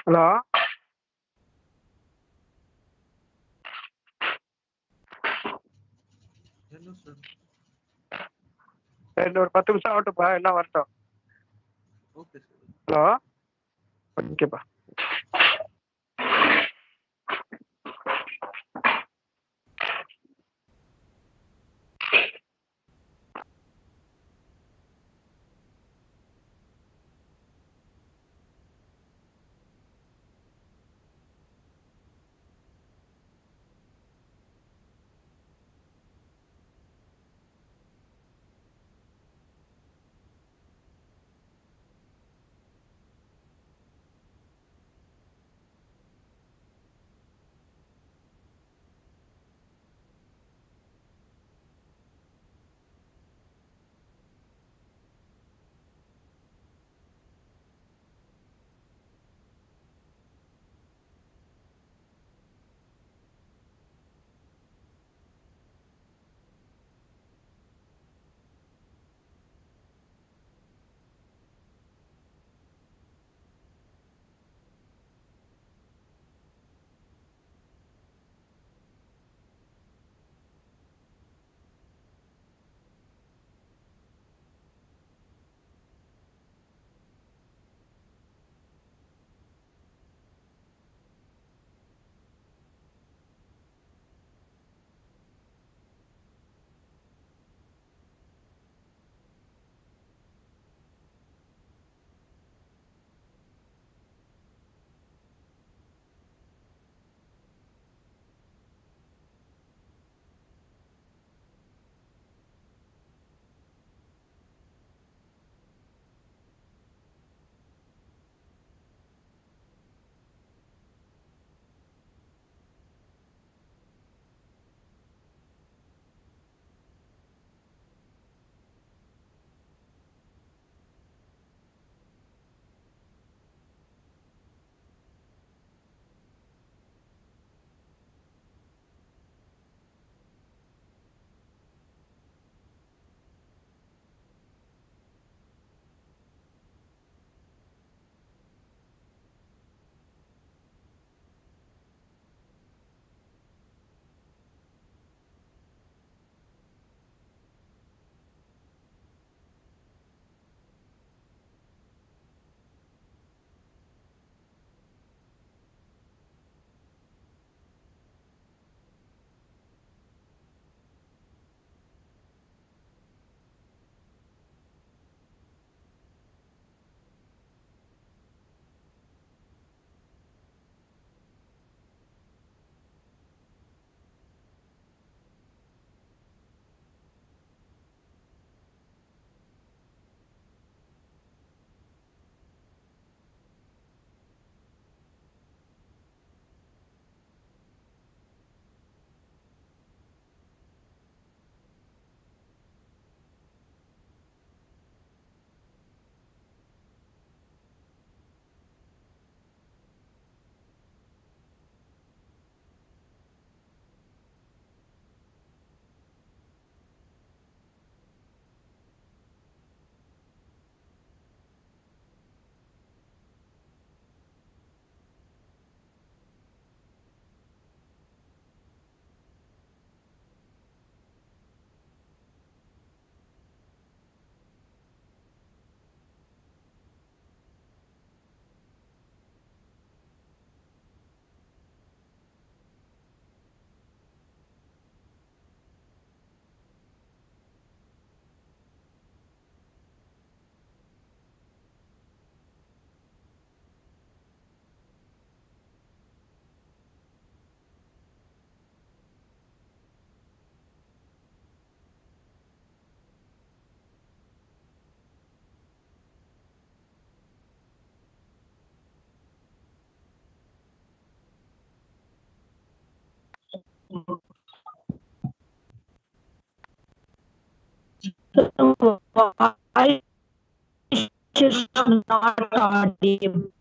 Hello ரெண்டு ஒரு 10 நிமிஷம் ஆகட்டும்ப்பா, என்ன வரட்டும். ஹலோ, ஓகேப்பா. Why is not audible?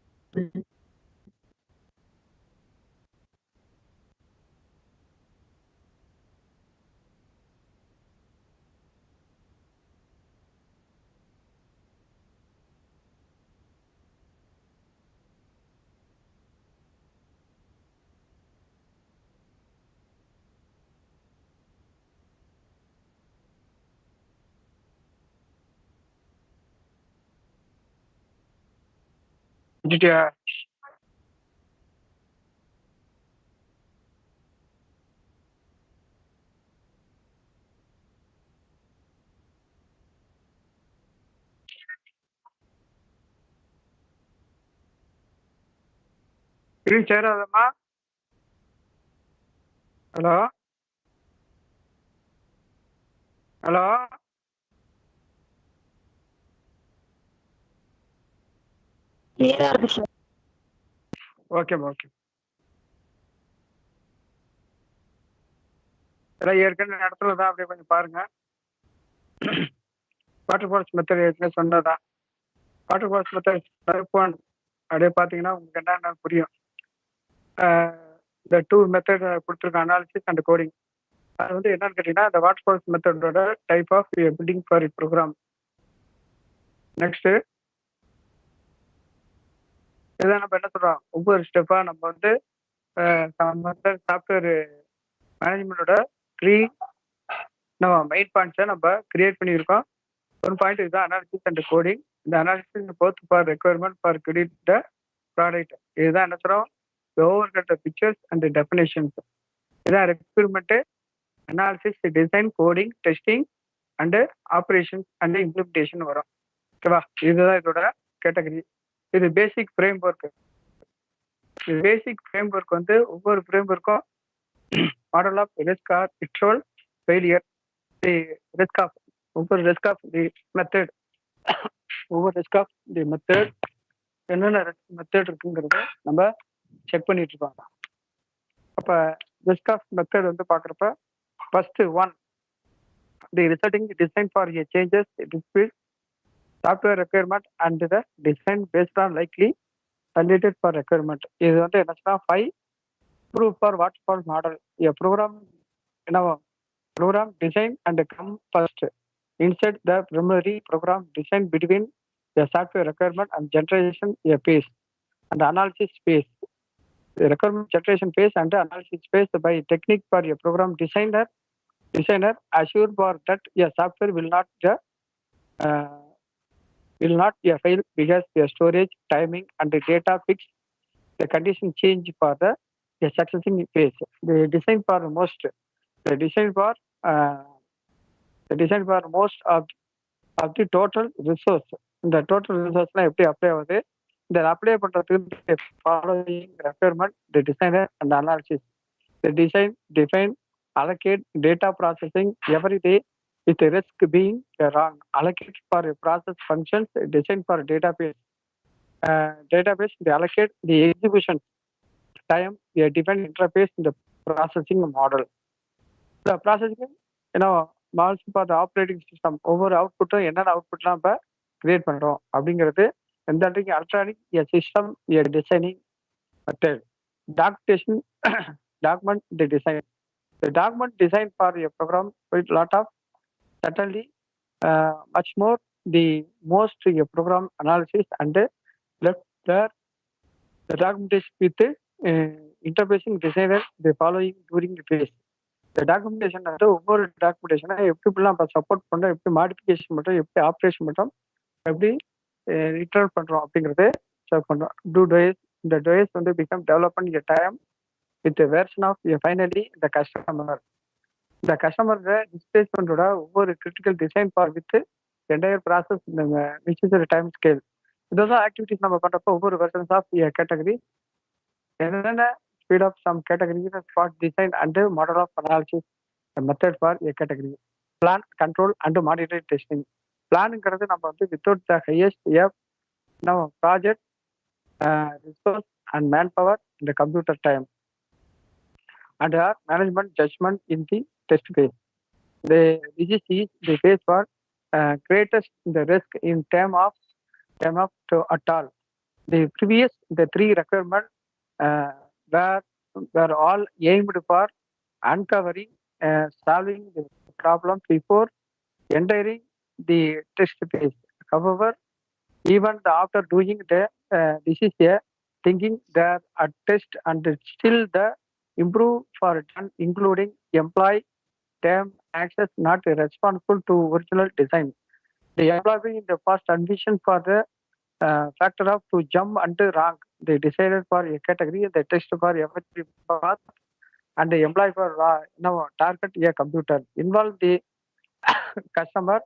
விட்டுட்டியா? ஸ்க்ரீன் ஷேர் ஆகுதம்மா? ஹலோ ஹலோ Clear-ஆ இருக்கு சார். ஓகேம்மா ஓகே. எல்லாம் ஏற்கனவே இடத்துல தான், அப்படியே கொஞ்சம் பாருங்க. வாட்டர் ஃபால்ஸ் மெத்தட் ஏற்கனவே சொன்னதான். வாட்டர் ஃபால்ஸ் மெத்தட் ஸ்டெப் 1 அப்படியே பார்த்தீங்கன்னா உங்களுக்கு என்னென்ன புரியும். இந்த 2 மெத்தட் கொடுத்துருக்க அனாலிசிஸ் அண்ட் கோடிங். அது வந்து என்னன்னு கேட்டீங்கன்னா, இந்த வாட்டர் ஃபால்ஸ் மெத்தடோட type of building for program. Next இதான் நம்ம என்ன சொல்றோம், ஒவ்வொரு ஸ்டெப்பா நம்ம வந்து சாஃப்ட்வேர் மேனேஜ்மெண்டோட 3 நம்ம மெயின் பாயிண்ட்ஸை நம்ம கிரியேட் பண்ணியிருக்கோம். ஒன் பாயிண்ட் இதுதான் அனாலிசிஸ் அண்ட் கோடிங். இந்த analysis both for requirement for credit the product. இதுதான் என்ன சொல்றோம், over cut pictures and definitions. இதுதான் requirement, analysis, design, coding, testing and operations and implementation வரும். ஓகேவா? இதுதான் இதோட கேட்டகரி. இது பேசிக் ஃப்ரேம் ஒர்க். இது பேசிக் ஃப்ரேம் ஒர்க் வந்து ஒவ்வொரு ஃப்ரேம் ஒர்க்கும் மாடல் ஆஃப் ரிஸ்க் ஆர் இட்ரோல் ஃபெயிலியர், தி ரிஸ்க் ஆஃப் ஒவ்வொரு ரிஸ்க் ஆஃப் தி மெத்தட், ஒவ்வொரு ரிஸ்க் ஆஃப் தி மெத்தட் என்னென்ன மெத்தட் இருக்குங்கிறத நம்ம செக் பண்ணிட்டு இருக்கோம். அப்போ ரிஸ்க் ஆஃப் மெத்தட் வந்து பார்க்குறப்ப first 1 the resulting design for a changes dispute software requirement and the design based on likely candidate for requirement. இது வந்து என்னச்சுன்னா 5 prove for water fall model. A program என்னவோ program design and come first. Insert the preliminary program design between the software requirement and generation a phase and analysis phase. The requirement generation phase and analysis phase by technique for a program designer assure for that a software will not fail because the storage, timing and the data fix the condition change for the successing phase. The design for most of the total resource. இந்த total ரிசோர்ஸ்லாம் எப்படி apply ஆகுது, இந்த apply பண்ணுறதுக்கு following requirement the designer and analysis. The design define allocate data processing every day with risk being wrong. Allocate for process functions design for database. They allocate the execution time a different interface in the processing model. The processing, malls for operating system, ஒவ்வொரு அவுட்புட்டும் என்னென்ன அவுட்புட்லாம் இப்போ create பண்ணுறோம் அப்படிங்கிறது எந்த electronic system designing method. Documentation document the design. The document design for a program with lot of suddenly much more the most a program analysis and left there the documentation with interfacing designer the following during the phase. இந்த documentation வந்து ஒவ்வொரு டாக்குமெண்டேஷனை எப்படிலாம் நம்ம support பண்ணுறோம், எப்படி modification பண்ணுறோம், எப்படி operation பண்ணுறோம், எப்படி ரிட்டர்ன் பண்ணுறோம் அப்படிங்கிறது செக் பண்ணுறோம். இந்த டேஸ் வந்து become development a time with version of finally இந்த கஸ்டமர். இந்த கஸ்டமரோட டிஸ்பிளேஸ்மெண்ட்டோட ஒவ்வொரு critical design for with entire process இந்த நிச்சய டைம் ஸ்கேல். இதெல்லாம் ஆக்டிவிட்டிஸ் நம்ம பண்ணுறப்போ ஒவ்வொரு வெர்ஷன்ஸ் ஆஃப் கேட்டகரி என்னென்ன speed of some categories for design and model of analysis, the method for a category. Plan, control and monitor testing. Planங்கிறது நம்ம வந்து without the highest project resource and manpower in the computer time. and management judgment in the test phase. This is the phase for greatest the risk in term of to at all. The three requirements uh, were were all aimed for uncovering, solving the problem before entering the test phase. However, even after doing this is a thinking that a test and still the improve for done, including employee term access not responsible to original design. The employee in the first admission for the factor of to jump and rank. They decided for a category, they test for every path, and the employee for target a computer. Involve the customer,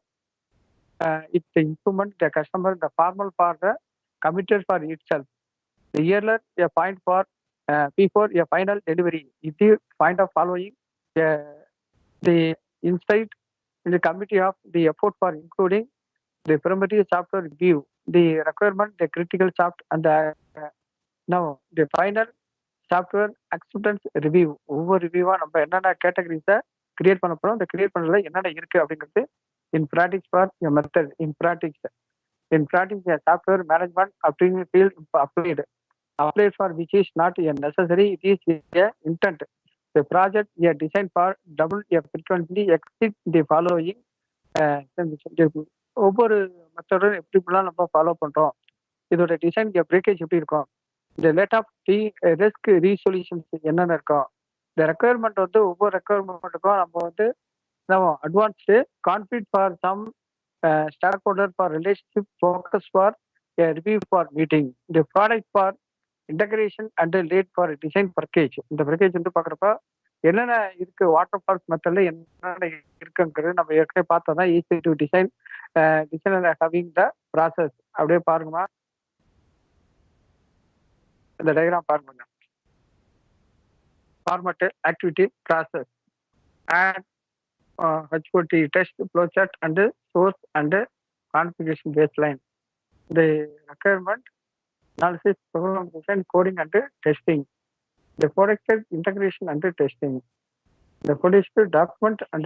it implement the customer, the formal for the committed for itself. The earlier a point for before a final delivery. If the point of following uh, the insight in the committee of the effort for including the primary software review, the requirement, the critical soft, and now the final software acceptance review. ஒவ்வொரு ரிவ்யூவா நம்ம என்னென்ன கேட்டகரிஸை create பண்ண போறோம், அந்த create பண்ணதுல என்னென்ன இருக்கு அப்படிங்கிறது இன் practice for a method in practice software management அப்படின்னு field applied for which is not a necessary, it is a intent. The project a design for double a frequently exceed the following. ஒவ்வொரு மெத்தடும் எப்படிலாம் நம்ம follow பண்றோம், இதோட design breakage எப்படி இருக்கும், இந்த late of the risk resolutions என்னென்ன இருக்கும், இந்த ரெக்குயர்மெண்ட் வந்து ஒவ்வொரு ரெக்குயர்மெண்ட்டுக்கும் நம்ம advanced confit for some stakeholder for relationship focus for review for meeting the product for integration and late for design package. இந்த பேக்கேஜ் வந்து பார்க்குறப்ப என்னென்ன இருக்கு, வாட்டர் ஃபால்ஸ் மெத்தட்ல என்னென்ன இருக்குங்கிறது நம்ம ஏற்கனவே பார்த்தா தான் easy to design having the process. அப்படியே பாருங்கம்மா, இந்த டயக்ராம் பாருங்க. Format, activity, process and HOT test, flowchart and source and configuration baseline. The requirement analysis, program design, coding and testing. The product integration and testing. The produced document and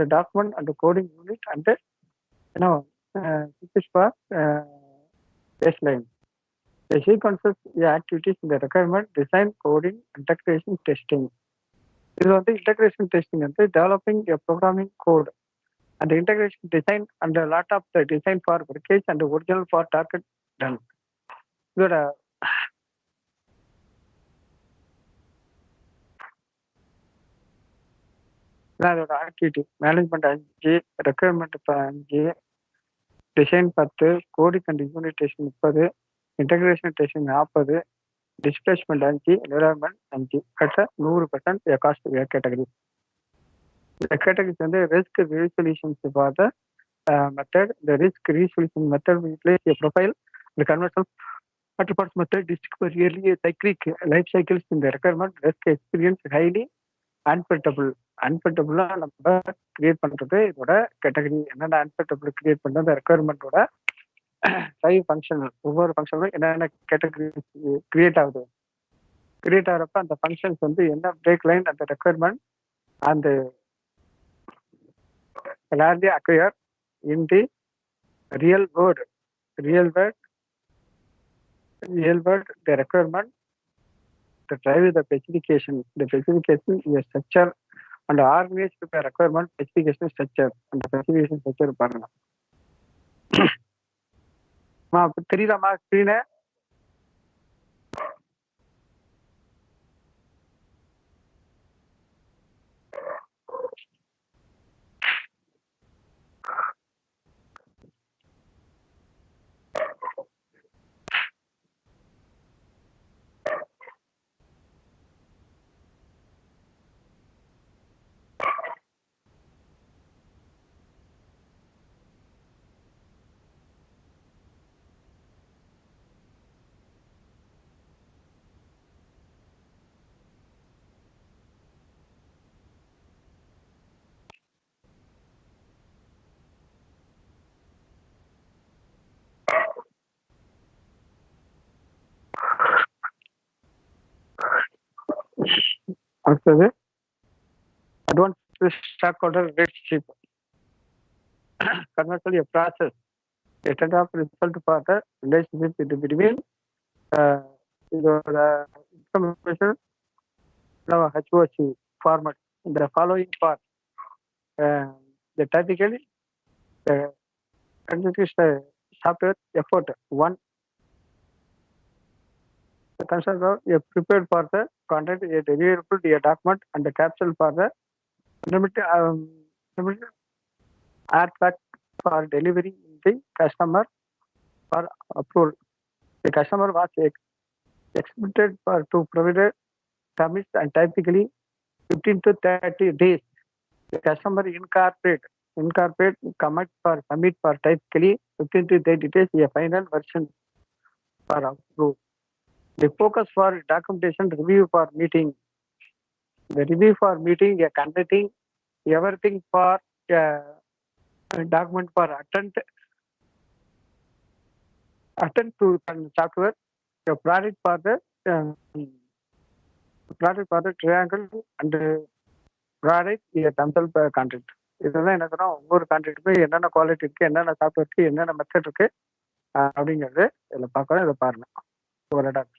coding unit and this is for baseline. The sequences, the activities, the requirement, design, coding, integration, testing. இது வந்து integration testing வந்து developing a programming code and integration design and lot of the design for package and original for target done. இதோட இதோட activity management 5, requirement 5, design 10, coding and unit testing 30, integration testing 40, displacement 5, environment 5. கரெக்டாக 100% cost category. The categories வந்து risk resolutions for the method. The risk resolution method will place a profile. The conventional waterfalls method discover early cyclic life cycles in the requirement. Risk experience highly unpredictable. Unpredictable நம்ம create பண்றது இதோட category. என்னென்ன unpredictable create பண்றது, அந்த ரெக்குயர்மெண்ட்டோட 5 function, ஒவ்வொரு ஃபங்க்ஷனும் என்னென்ன category create ஆகிறப்ப அந்த functions வந்து என்ன பிரேக் லைன் அந்த ரெக்குயர்மெண்ட் அந்த largely occur in the real world, the requirement, the drive the specification is a structure and organized by requirement specification structure and the specification structure பாருங்க. தெரியுதாமா screen? அடுத்தது stockholder relationship. Conversely, a process, a set of result for the relationship between the information now HOC format. The following part, uh, the typically the constitutes software effort. One, the consider a prepared for the content, a deliverable, a document, and the capsule for the limited artifact for delivery in the customer for approval. The customer was expected for to provide commits and typically 15 to 30 days. The customer incorporate commit for submit for typically 15 to 30 days a final version for approve. The focus for documentation review for meeting. The review for meeting a conducting everything for a document for attend to software. The product for the triangle and product a themselves content. இதெல்லாம் என்ன சொன்னா ஒவ்வொரு கான்ட்ராக்டுக்கும் என்னென்ன quality இருக்கு, என்னென்ன software இருக்கு, என்னென்ன method இருக்கு அப்படிங்கிறது இதில் பார்க்கணும். இதை பாருங்க ஒரு இடம்.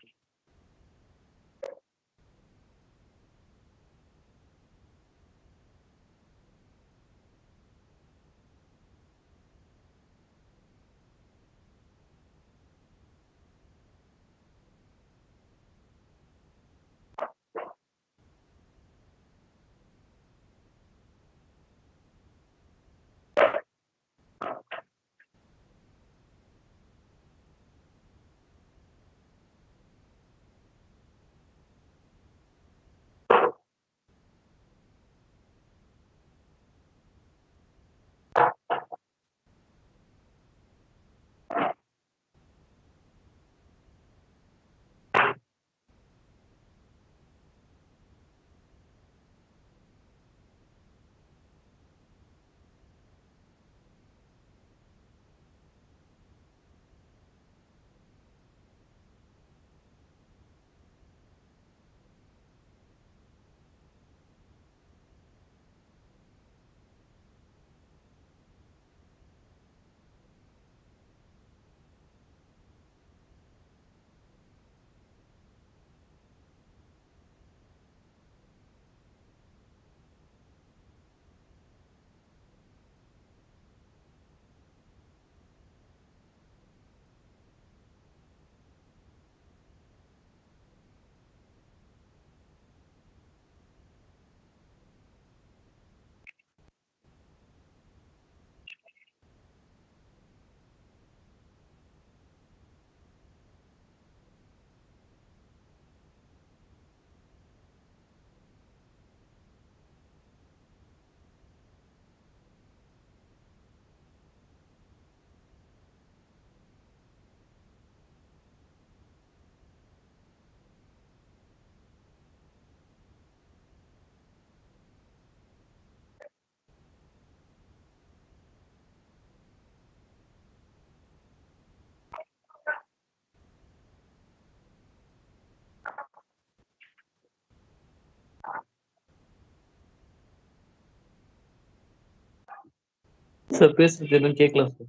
சார் பேசுறது எதுவும் கேட்கல சார்.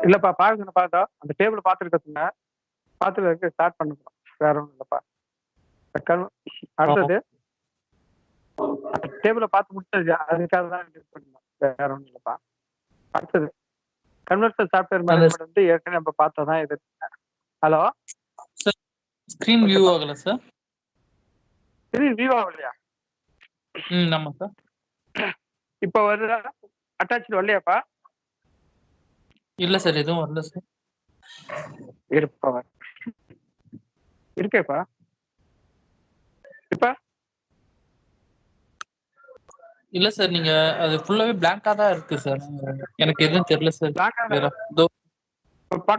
இல்லப்பா பாருங்க, பார்த்தா அந்த டேபிள் பார்த்துருக்கீங்க, பார்த்துட்டு ஸ்டார்ட் பண்ணுங்க. வேற ஒன்றும் இல்லப்பா. அடுத்தது டேபிளை பார்த்து முடிச்சது அதுக்காக தான் பண்ணணும், வேற ஒன்றும் இல்லப்பா. அடுத்தது கன்வர்சல் சாஃப்ட்வேர் மேனேஜ்மெண்ட் வந்து ஏற்கனவே நம்ம பார்த்ததான் இது. ஹலோ சார், ஸ்கிரீன் வியூ ஆகல சார். ஸ்கிரீன் வியூ ஆகலையா? ஆமா சார். இப்போ வருதா? அட்டாச் வரலையாப்பா? இல்ல சார், எதுவும் வரல சார். இருப்பா இருக்கேப்பா. இப்ப இல்ல சார், நீங்க அது ஃபுல்லாவே பிளாங்கா தான் இருக்கு சார். எனக்கு எதுவும் தெரியல சார். வேற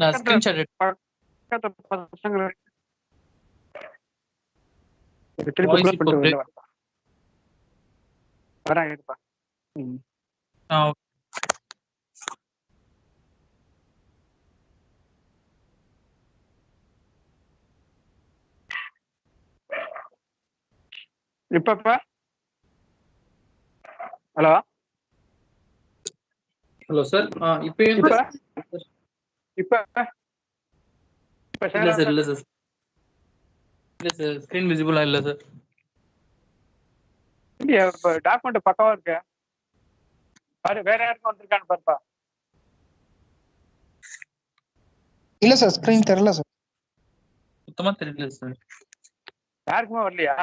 நான் ஸ்கிரீன்ஷாட் பசங்க வாய்ஸ் இப்போ வராங்க. இருப்பா. இப்பப்பா ஹலோ ஹலோ சார். இப்போ இப்ப இப்ப இப்ப இல்ல சார், இல்ல சார், இல்ல சார், ஸ்கிரீன் விசிபிளா இல்ல சார். இப்ப டாக்குமெண்ட் பக்காவா இருக்கு பாரு, வேற யாருக்கும் வந்திருக்கான்னு பாருப்பா. இல்ல சார், ஸ்கிரீன் தெரியல சார். சுத்தமா தெரியல சார். யாருக்குமே வரலையா?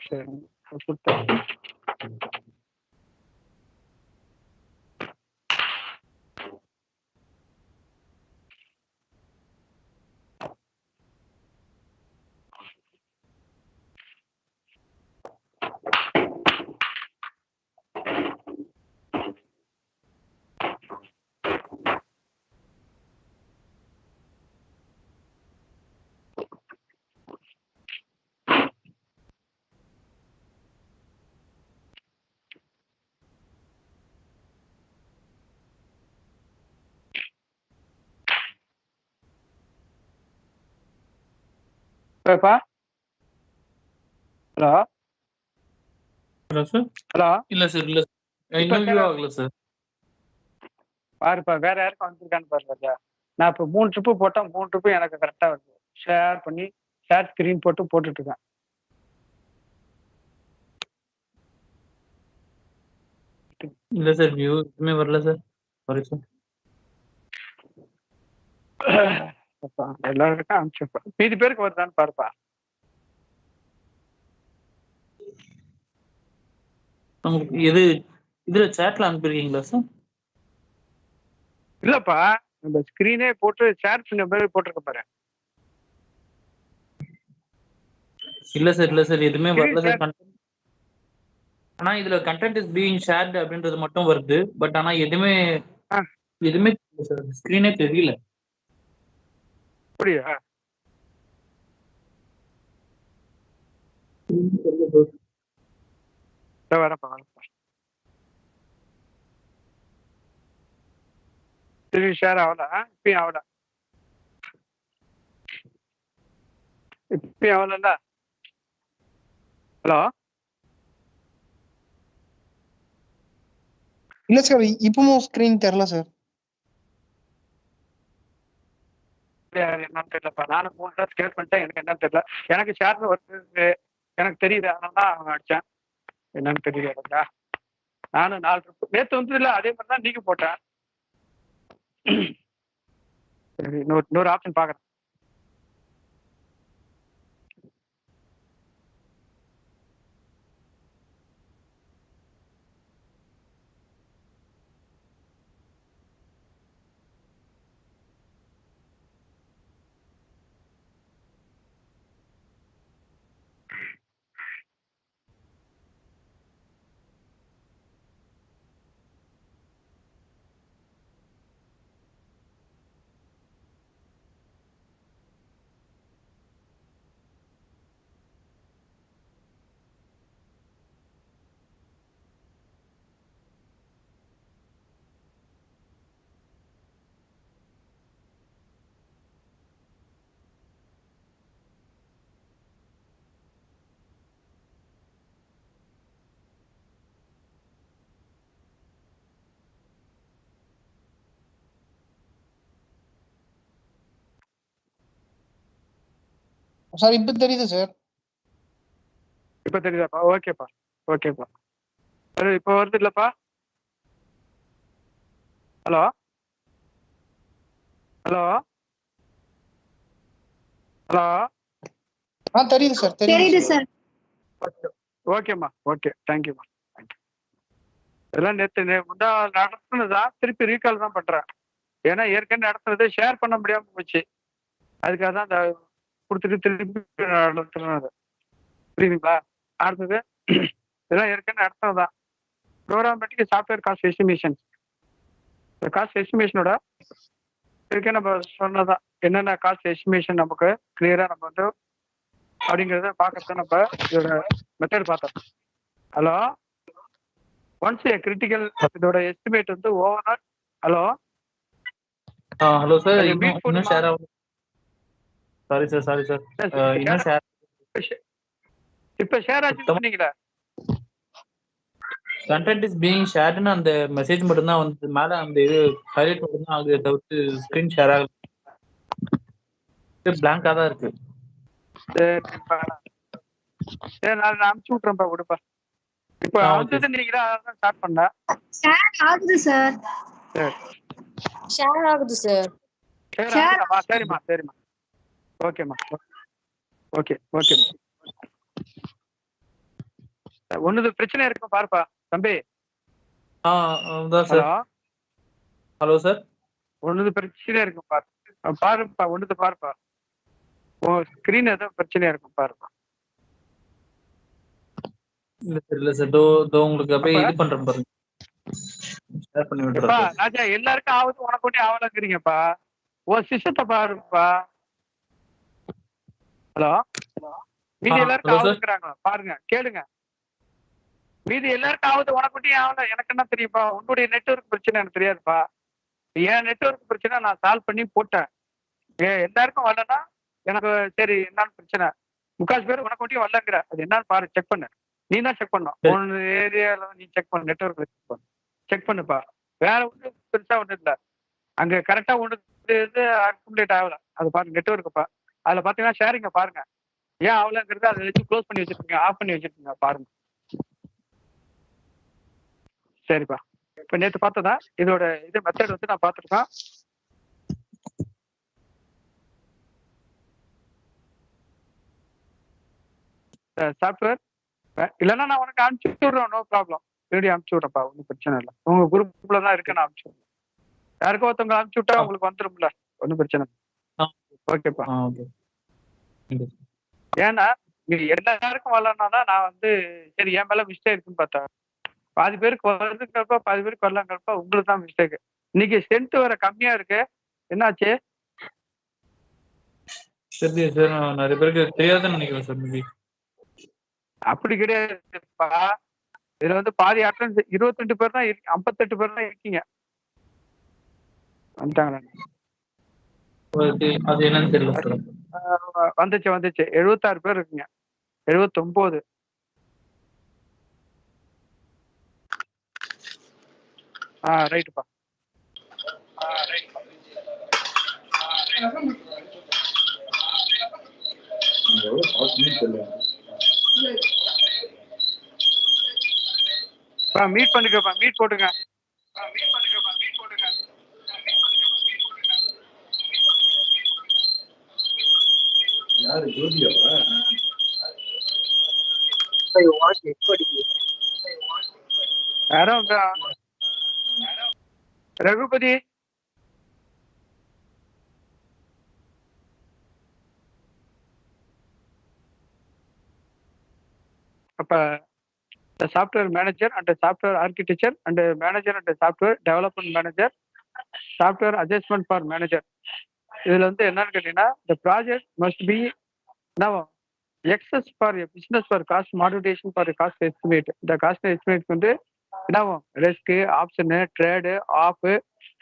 சரி, கொடுத்தேன். பா ஹலோ ஹலோ சார். ஹலோ இல்ல சார், இல்ல சார், இன்னும் வியூ ஆகல சார். பாருப்பா, வேற யாருக்கும் வந்திருக்கான்னு பாருப்பா. நான் இப்போ 3 ட்ரிப்பு போட்டேன், 3 ட்ரிப்பு எனக்கு கரெக்டா வருது. ஷேர் பண்ணி ஷேர் ஸ்கிரீன் போட்டுட்டு இருக்கேன். இல்ல சார், வியூ எதுவுமே வரல சார். Sorry sir. எல்லாருக்கும் அனுப்பிச்சுப்பா. மீதி பேருக்கு வருதான்னு பாருப்பா. உங்களுக்கு எது இதுல சேட்ல அனுப்பிருக்கீங்களா சார்? இல்லப்பா, இந்த ஸ்கிரீனே போட்டு ஷேர் பண்ண மாதிரி போட்டிருக்க பாரு. இல்ல சார், இல்ல சார், எதுவுமே வரல சார். ஆனா இதுல கண்டென்ட் இஸ் பீயிங் ஷேர்ட் அப்படின்றது மட்டும் வருது. பட் ஆனா எதுவுமே எதுவுமே சார், ஸ்கிரீனே தெரியல. அப்படியா? வரப்பா வரப்பா. திரும்பி ஷேர் ஆகல, இப்பயும் ஆகல, இப்பயும் ஆகல. ஹலோ இல்ல சார், இப்பவும் ஸ்கிரீன் தெரியல சார். என்னன்னு தெரியலப்பா. நானும் 3 ட்ரெஸ் கேட் பண்ணிட்டேன், எனக்கு என்னன்னு தெரியல. எனக்கு ஷேர் வருது, எனக்கு தெரியுது, அதனால தான் அவங்க அடிச்சேன். என்னன்னு தெரியல. நானும் 4 ட்ரிப் நேற்று வந்து இல்லை, அதே மாதிரி தான் நீங்க போட்டேன். சரி, இன்னொரு ஆப்ஷன் பார்க்குறேன். சார் இப்ப தெரியுது சார். இப்போ தெரியுதாப்பா? ஓகேப்பா, ஓகேப்பா. சரி, இப்போ வருது இல்லப்பா? ஹலோ ஹலோ ஹலோ தெரியுது சார், தெரியுது சார். ஓகேம்மா, ஓகே, தேங்க்யூம்மா. இதெல்லாம் நேற்று முந்தா நடத்துனதா திருப்பி ரீகால் தான் பண்றேன். ஏன்னா ஏற்கனவே நடத்துனது ஷேர் பண்ண முடியாம போச்சு. அதுக்காக தான் அந்த கொடுத்துட்டு திருப்பி நடத்துனது. புரியுதுங்களா? அடுத்தது இதெல்லாம் ஏற்கனவே நடத்துனதுதான். Programmatic software cost estimation. இந்த காஸ்ட் எஸ்டிமேஷனோட ஏற்கனவே நம்ம சொன்னதான், என்னென்ன காஸ்ட் எஸ்டிமேஷன் நமக்கு கிளியரா நம்ம வந்து அப்படிங்கிறத பார்க்கறது நம்ம இதோட மெத்தட் பார்த்தோம். ஹலோ, ஒன்ஸ் ஏ கிரிட்டிக்கல் இதோட எஸ்டிமேட் வந்து ஓவரால். ஹலோ ஹலோ சார், இன்னும் மீட் ஷேர் ஆகும். சாரி சார், இன்னும் ஷேர் இப்ப ஷேர் ஆச்சுன்னு சொன்னீங்களா? கண்டென்ட் இஸ் பீயிங் ஷேர்ட்னு அந்த மெசேஜ் மட்டும் தான் வந்து மேல அந்த இது ஹைலைட் மட்டும் தான் ஆகுது, தவிர்த்து ஸ்கிரீன் ஷேர் ஆகுது. பிளாங்கா தான் இருக்கு. சரி நான் அனுப்பிச்சு விட்றேன்ப்பா, விடுப்பா. இப்ப வந்தது நீங்களா அதான் ஸ்டார்ட் பண்ண. ஷேர் ஆகுது சார். சரி ஷேர் ஆகுது சார். சரிம்மா சரிம்மா. ஓகேம்மா. ஓகே ஓகேம்மா. ஒண்ணுது பிரச்சனை இருக்கும் பாருப்பா தம்பி. Hello hello sir. ஒண்ணுது பிரச்சனை இருக்கும் பாருப்பா. ஒண்ணுது பாருப்பா. ஸ்கிரீன் ஏதோ பிரச்சனையா இருக்கும் பாருப்பா. இல்ல சார் உங்களுக்கு அப்படியே இது பண்றேன் பாருங்க. ஷேர் பண்ணி விட்டுறேன். ராஜா எல்லாருக்கும் ஆகுது, உனக்கு ஒண்ணே ஆகலங்கிறீங்கப்பா. சிஸ்டத்தை பாருப்பா. ஹலோ மீதி எல்லாருக்கும் ஆகுதுங்கிறாங்க பாருங்க, கேளுங்க. மீதி எல்லாருக்கும் ஆகுது, உனக்கு மட்டும் ஆகல. எனக்கு என்ன தெரியுப்பா? உன்னுடைய நெட்வொர்க் பிரச்சனை எனக்கு தெரியாதுப்பா. என் நெட்வொர்க் பிரச்சனை நான் சால்வ் பண்ணி போட்டேன். எல்லாருக்கும் வரலன்னா எனக்கு சரி என்னன்னு பிரச்சனை. முக்காசு பேர் உனக்கு மட்டும் வரலங்கிற, அது என்னன்னு பாரு, செக் பண்ணு. நீ தான் செக் பண்ணும். ஒன்னு ஏரியால நீ செக் பண்ணு, நெட்வொர்க் செக் பண்ணுப்பா. வேற ஒன்றும் பெருசா ஒன்றும் இல்லை. அங்க கரெக்டா ஒன்று அக்குமுலேட் ஆகல. அது பாருங்க நெட்வொர்க்குப்பா. அதுல பாத்தீங்கன்னா ஷேரிங்க பாருங்க. ஏன் ஆகலங்கிறது அதை வச்சு க்ளோஸ் பண்ணி வச்சிருக்கீங்க, ஆஃப் பண்ணி வச்சிருக்கீங்க பாருங்க. சரிப்பா. இப்ப நேற்று பார்த்ததா இதோட இது மெத்தட் வந்து நான் பார்த்துருக்கேன். சாஃப்ட்வேர் இல்லைன்னா நான் உனக்கு அனுப்பிச்சு விடுறேன், நோ ப்ராப்ளம். வீடியோ அனுப்பிச்சு விட்றேன்ப்பா, ஒன்றும் பிரச்சனை இல்லை. உங்க குரூப்ல தான் இருக்கு, நான் அனுப்பிச்சு விடுறேன். யாருக்கோ ஒருத்தவங்க அனுப்பிச்சு விட்டா உங்களுக்கு வந்துடும்ல, ஒன்றும் பிரச்சனை இல்லை. ஓகேப்பா. ஏன்னா நீங்க எல்லாருக்கும் வரலன்னா தான் நான் வந்து சரி என் மேல மிஸ்டேக் இருக்குன்னு பார்த்தேன். பாதி பேருக்கு வருதுங்கிறப்ப பாதி பேருக்கு வரலங்கிறப்ப உங்களுக்கு தான் மிஸ்டேக். இன்னைக்கு ஸ்ட்ரென்த் வர கம்மியா இருக்கு, என்னாச்சு? சரி சார், நிறைய பேருக்கு தெரியாதுன்னு நினைக்கிறேன் சார். மேபி அப்படி கிடையாதுப்பா. இதுல வந்து பாதி அட்டன்ஸ் 22 பேர் தான் 58 பேர் தான் இருக்கீங்க. வந்துட்டாங்களா? அது என்னன்னு தெரியல சார். வந்துச்சு 76 பேர் இருக்குங்க. 79. ரைட்டுப்பா. மீட் பண்ணுங்கப்பா, மீட் போட்டுங்க. ரகுபதி அப்ப software manager and software architecture and manager and software development manager, software adjustment for manager. இதுல வந்து என்னன்னு கேட்டீங்கன்னா, the project must be now access for a business for cost modification for a cost estimate. இந்த cost estimate வந்து என்னவும் risk, option, trade, off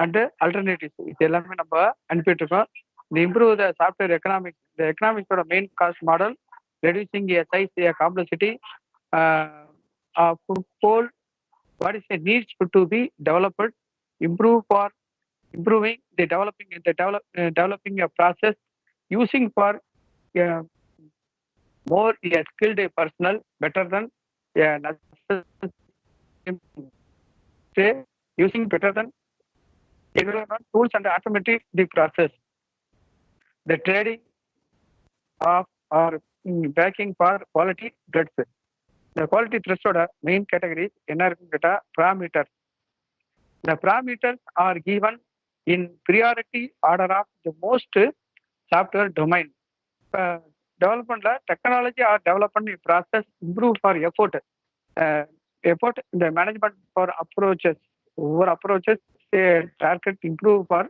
and alternatives இது எல்லாமே நம்ம அனுப்பிட்டு இருக்கோம். இந்த இம்ப்ரூவ் த சாஃப்ட்வேர் எக்கனாமிக்ஸ். இந்த எக்கனாமிக்ஸோட main cost model, reducing a size, a complexity, foothold, what is the needs to be developed, improve for improving the developing a process, using for more a skilled personnel better than using better than environment tools and automatic the process, the trading of or backing for quality threats. The quality threats main categories என்ன இருக்குன்னு கேட்டா parameters. The parameters are given in priority order of the most software domain. Developmentல technology or development process improve for effort. Effort in the management for approaches. Over approaches target improve for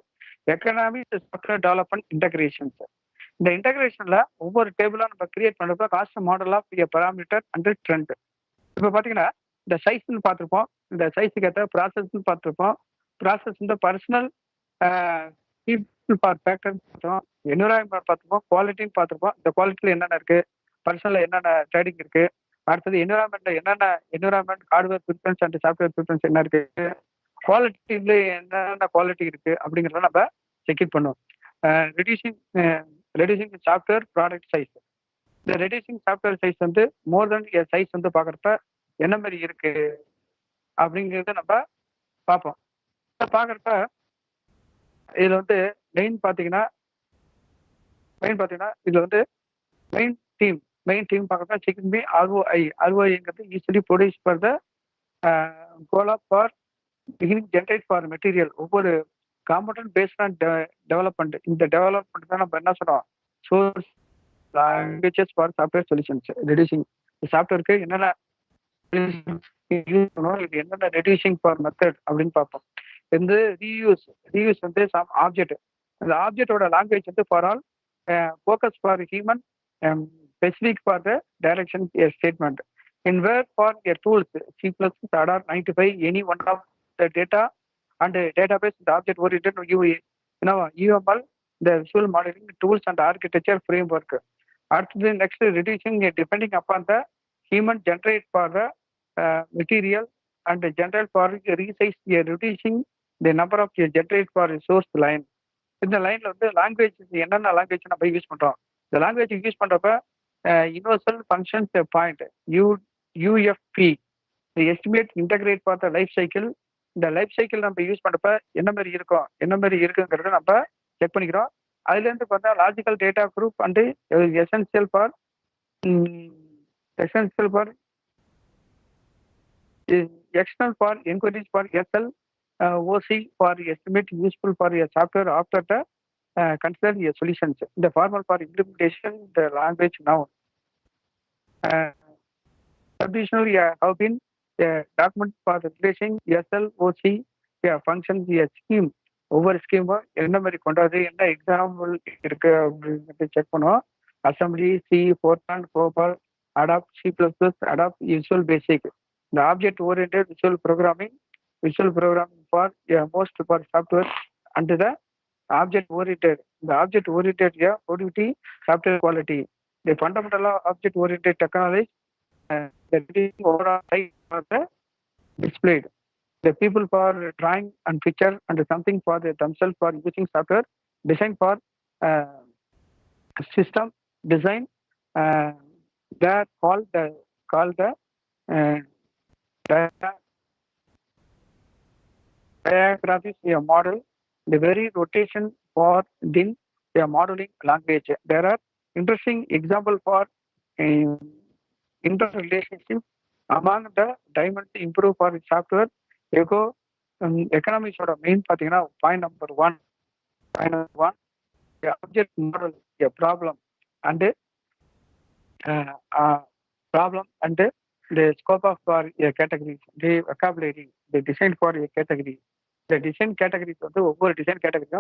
economic software development integrations. இந்த இன்டகிரேஷன்ல ஒவ்வொரு டேபிளா நம்ம create பண்றப்ப cost model of parameter and trend. இப்போ பாத்தீங்கன்னா இந்த சைஸ்ன்னு பார்த்துருப்போம், இந்த சைஸுக்கு ஏற்ற ப்ராசஸ்ன்னு பார்த்துருப்போம். ப்ராசஸ் இந்த பர்சனல் பீப்புள் ஃபார் ஃபேக்டர்னு பார்த்தோம், என்விரான்மெண்ட் பார்த்துருப்போம், குவாலிட்டின்னு பார்த்துருப்போம். இந்த குவாலிட்டியில் என்னென்ன இருக்கு, பர்சனல் என்னென்ன ட்ரேடிங் இருக்கு, அடுத்தது என்விரான்மெண்ட்ல என்னென்ன environment hardware preference and software preference என்ன இருக்கு, குவாலிட்டியில என்னென்ன குவாலிட்டி இருக்கு அப்படிங்கிறத நம்ம செக்இட் பண்ணுவோம். Reducing software product size. இந்த ரெடியூசிங் சாஃப்ட்வேர் சைஸ் வந்து மோர் தென் சைஸ் வந்து பார்க்குறப்ப என்ன மாதிரி இருக்கு அப்படிங்கிறத நம்ம பார்ப்போம். பார்க்குறப்ப இதில் வந்து மெயின் பார்த்தீங்கன்னா இதில் வந்து மெயின் டீம் பார்க்குறப்ப சிக்கன் ROIங்கிறது easily produce for the goal of for beginning generate for material. ஒவ்வொரு காம்பனன்ட் பேஸ்ட் ஆன் டெவலப்மெண்ட். இந்த டெவலப்மெண்ட் தான் நம்ம என்ன சொல்றோம், source languages for software solutions. Reducing சாஃப்ட்வேருக்கு என்னென்ன யூஸ் பண்ணுவோம், இது என்னென்ன ரெடியூசிங் ஃபார் மெத்தட் அப்படின்னு பார்ப்போம். இந்த ரீயூஸ் வந்து சம் ஆப்ஜெக்ட். அந்த ஆப்ஜெக்டோட லாங்குவேஜ் வந்து for all, focus for human, specific for the direction statement. In where for a tools C++ ADAR 95 any one of the data and database the object oriented UML the visual modeling tools and architecture framework. After the next reducing depending upon the human generate for the material and generate for resize reducing the number of generate for resource line. இந்த லைன்ல வந்து language என்னென்ன language நம்ம use பண்றோம். இந்த language use பண்றப்ப universal functions point UFP estimate integrate for the life cycle. இந்த life cycle நம்ம யூஸ் பண்றப்ப என்ன மாதிரி இருக்குங்கிறத நம்ம செக் பண்ணிக்கிறோம். அதுல இருந்து பார்த்தா logical data group and essential for external for enquiries for SLOC for estimate useful for a software after the consider a solutions. The formal for implementation the language now. Traditionally have been a document for replacing SLOC function a scheme. ஒவ்வொரு ஸ்கீமும் என்ன மாதிரி கொண்டாது, என்ன example இருக்கு அப்படின்னு check பண்ணுவோம். Assembly, C, Fortran, Cobol, adapt, C++, adapt, Visual Basic. The object oriented visual programming for most for software and the object oriented. The object oriented productivity, software quality. The fundamental object oriented technology, the overall size of the displayed. The people for drawing and picture and something for themselves for using software. Design for system design. They are called the diagraph is a model. The very rotation for din a modeling language. There are interesting example for interrelationship among the dimensions improve for software. Economics main பார்த்தீங்கன்னா point number one the object model a problem and the scope of for a category, the vocabulary, the design for a category. The design categories வந்து ஒவ்வொரு design category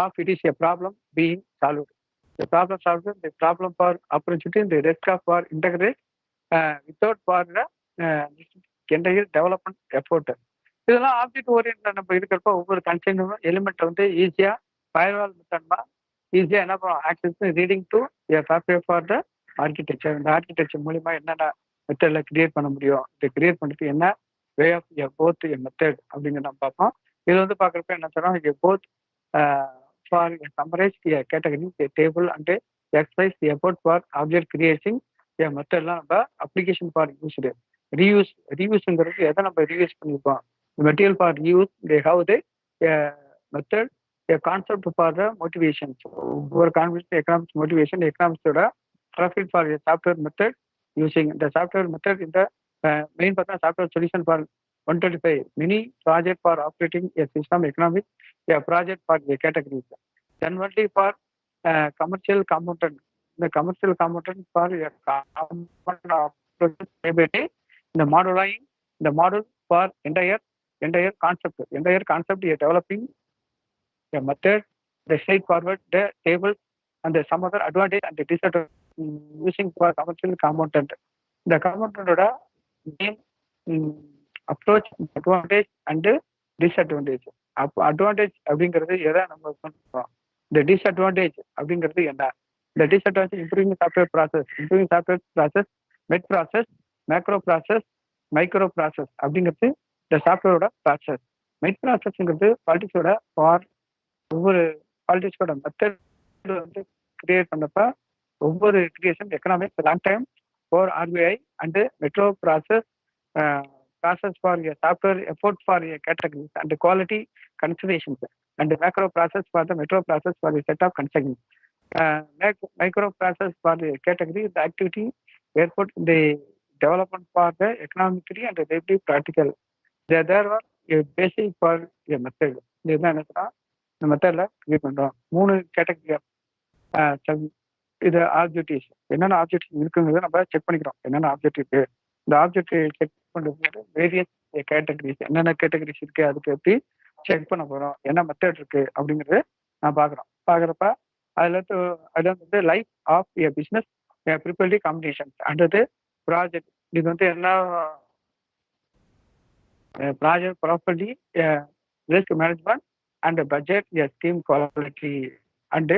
of it is a problem being solved. The problem solved, the problem for opportunity, the risk of for integrate without for the entire development effort. இதெல்லாம் object orient நம்ம இருக்கிறப்ப ஒவ்வொரு கன்சைன் element வந்து ஈஸியா firewall மெத்தட்மா ஈஸியா என்ன பண்ணுவோம், access reading to software for the architecture. இந்த ஆர்கிடெக்சர் மூலியமா என்னென்ன மெத்தட்ல கிரியேட் பண்ண முடியும், இதை கிரியேட் பண்ணுறதுக்கு என்ன வே ஆஃப் போத் மெத்தட் அப்படிங்கிறத நம்ம பார்ப்போம். இது வந்து பார்க்குறப்ப என்ன சொல்றோம், both for summarise category table and exercise effort for object creating மெத்தட்லாம் நம்ம அப்ளிகேஷன் ஃபார் யூஸ்டு. ரீயூஸ்ங்கிறது எதை நம்ம ரீயூஸ் பண்ணியிருக்கோம். Material for use, they have the method, a concept for the motivations. Over concept, economics motivation, economics profit for a software method using the software method in the main software solution for 125. Mini project for operating a system economics, a project for the categories. Then only for commercial component. The commercial component for a component of ability, the modeling, the model for entire concept is developing a method, the straightforward, the tables and the some other advantage and the disadvantage using for commercial component. The component main approach, advantage and disadvantage. Advantage அப்படிங்கிறது எதை நம்ம சொல்றோம், the disadvantage அப்படிங்கிறது என்ன, The disadvantage improving software process, met process, macro process, micro process அப்படிங்கிறது இந்த சாஃப்ட்வேரோட process. மெட் ப்ராசஸ்ங்கிறது பாலிட்டிக்ஸோட ஒவ்வொரு பாலிட்டிக்ஸோட மெத்தட் வந்து கிரியேட் பண்ணப்ப ஒவ்வொரு creation economics long time for RBI and metro process for a software effort for a categories and quality considerations and macro process for the metro process for a set of constraints. Micro process for the category the activity effort the development for the economically and relatively practical. There are a basic for a method. இதுதான் என்ன சொன்னா இந்த மெத்தட்ல create பண்றோம். 3 category இது objectives. என்னென்ன objective இருக்குங்கிறத நம்ம செக் பண்ணிக்கிறோம். என்னென்ன ஆப்ஜெக்ட் இருக்கு, இந்த ஆப்ஜெக்ட் செக் பண்ணும்போது வேரியஸ் கேட்டகரிஸ் என்னென்ன கேட்டகரிஸ் இருக்கு, அதுக்கு எப்படி செக் பண்ண போறோம், என்ன மெத்தட் இருக்கு அப்படிங்கிறது நான் பாக்குறப்ப அதுல வந்து life of a business preparatory competition அண்டது ப்ராஜெக்ட். இது வந்து என்ன project property risk management and budget scheme quality and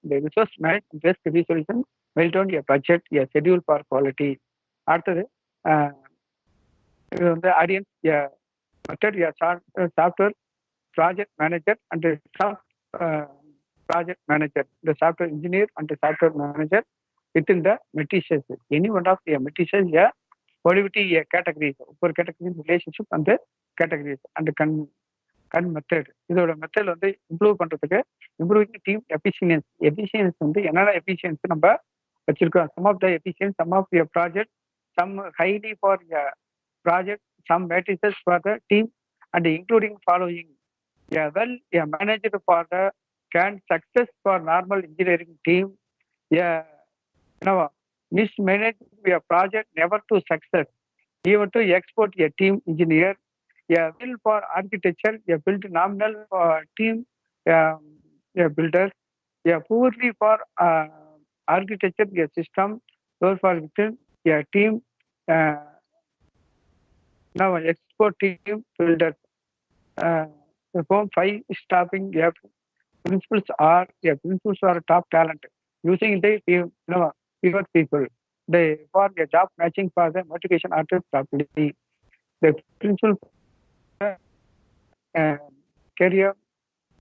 the resource management risk resolution built on a budget a schedule for quality. அடுத்தது இது வந்து audience method software project manager and project manager the software engineer and the software manager within the materials. Any one of the materials quality categories ஒவ்வொரு categories relationship and the categories and method. இதோட method வந்து improve பண்றதுக்கு improving team efficiency வந்து என்னென்ன efficiency நம்ம வச்சிருக்கோம். Some of the efficiency, some of a project, some highly for a project, some matrices for the team and including following well managed for the can success for normal engineering team mismanage a project never to success even to export a team engineer. A bill for architecture, a build nominal for team builders, a poorly for architecture, a system, those for within a team. Now export team builders. Perform 5 staffing principles are top talent using the fewer people. They for a job matching for the motivation artist properly. The principle career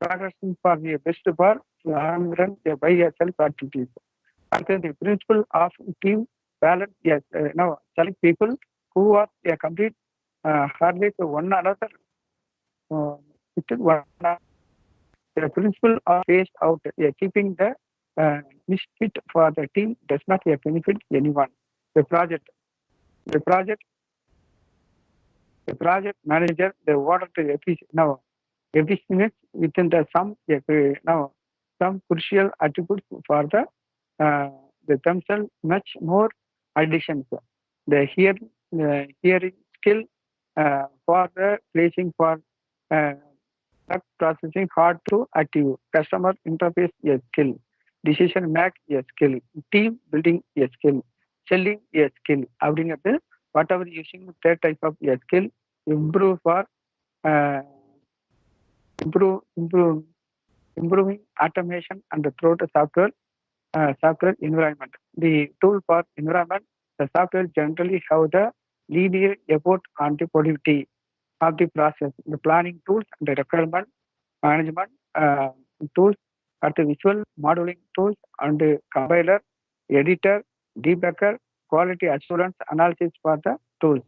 progression for the best for run by self activities. After the principle of team balance, select people who are a complete hardly to one another. The principle of phased out, keeping the misfit for the team does not benefit anyone. The project manager, the water to efficiency within the some crucial attributes for the themselves much more additions. The hearing skill for the placing for processing hard to active, customer interface skill, decision make skill, team building skill, selling skill. அப்படிங்கிறது whatever using that type of skill improve for improving automation and throughout the software environment. The tool for environment, the software generally have the linear effort on the productivity of the process. The planning tools and the requirement management tools are the visual modeling tools and the compiler, editor, debugger, quality assurance analysis for the tools.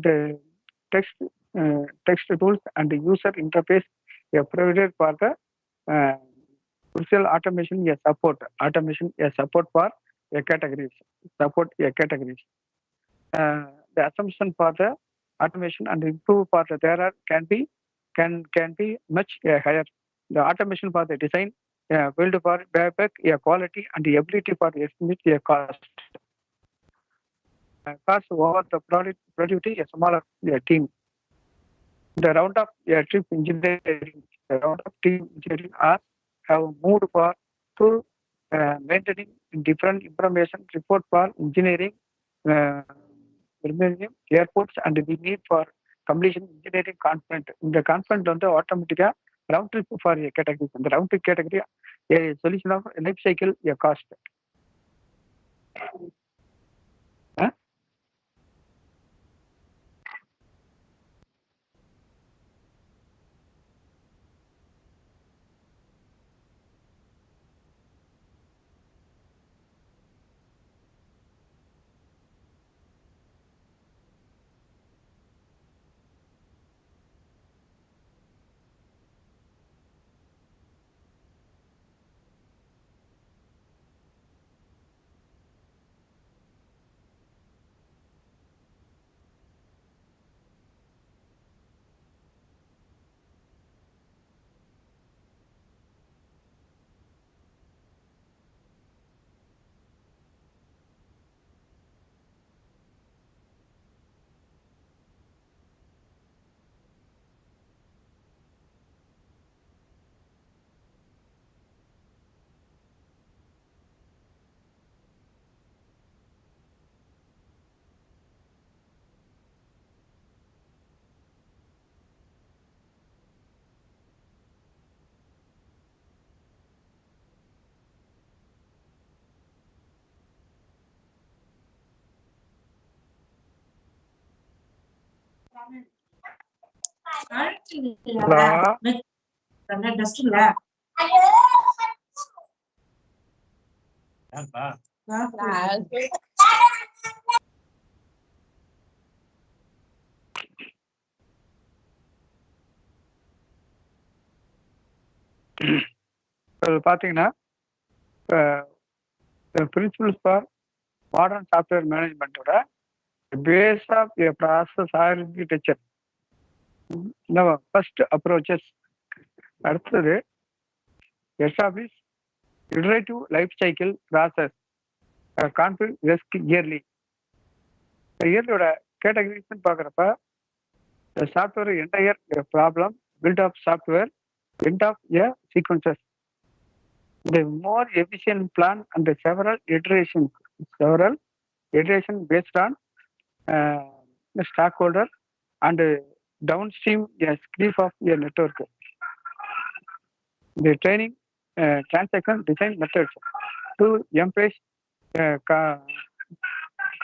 The text tools and the user interface provided for the crucial automation support for categories. The assumption for the automation and improve for the there are can be much higher. The automation for the design build for buyback quality and the ability for estimate cost. Cost over the productivity a smaller team. The round of trip engineering, are have moved to maintaining different information report for engineering airports and the need for completion engineering component. இந்த confront வந்து ஆட்டோமேட்டிக்கா round trip for categories. அந்த round trip category A solution of life cycle, a cost. Hello? பார்த்தீங்கன்னா principles for modern software மேனேஜ்மெண்ட்டோட base of a process architecture first approaches. அடுத்தது establish iterative life cycle process config risk early. இயர்லியோட கேட்டகரிஸ்ன்னு பார்க்குறப்ப software entire problem, build of software, end of a sequences. The more efficient plan and the several iterations based on the stakeholder and downstream script of your network. The training transaction design methods to embrace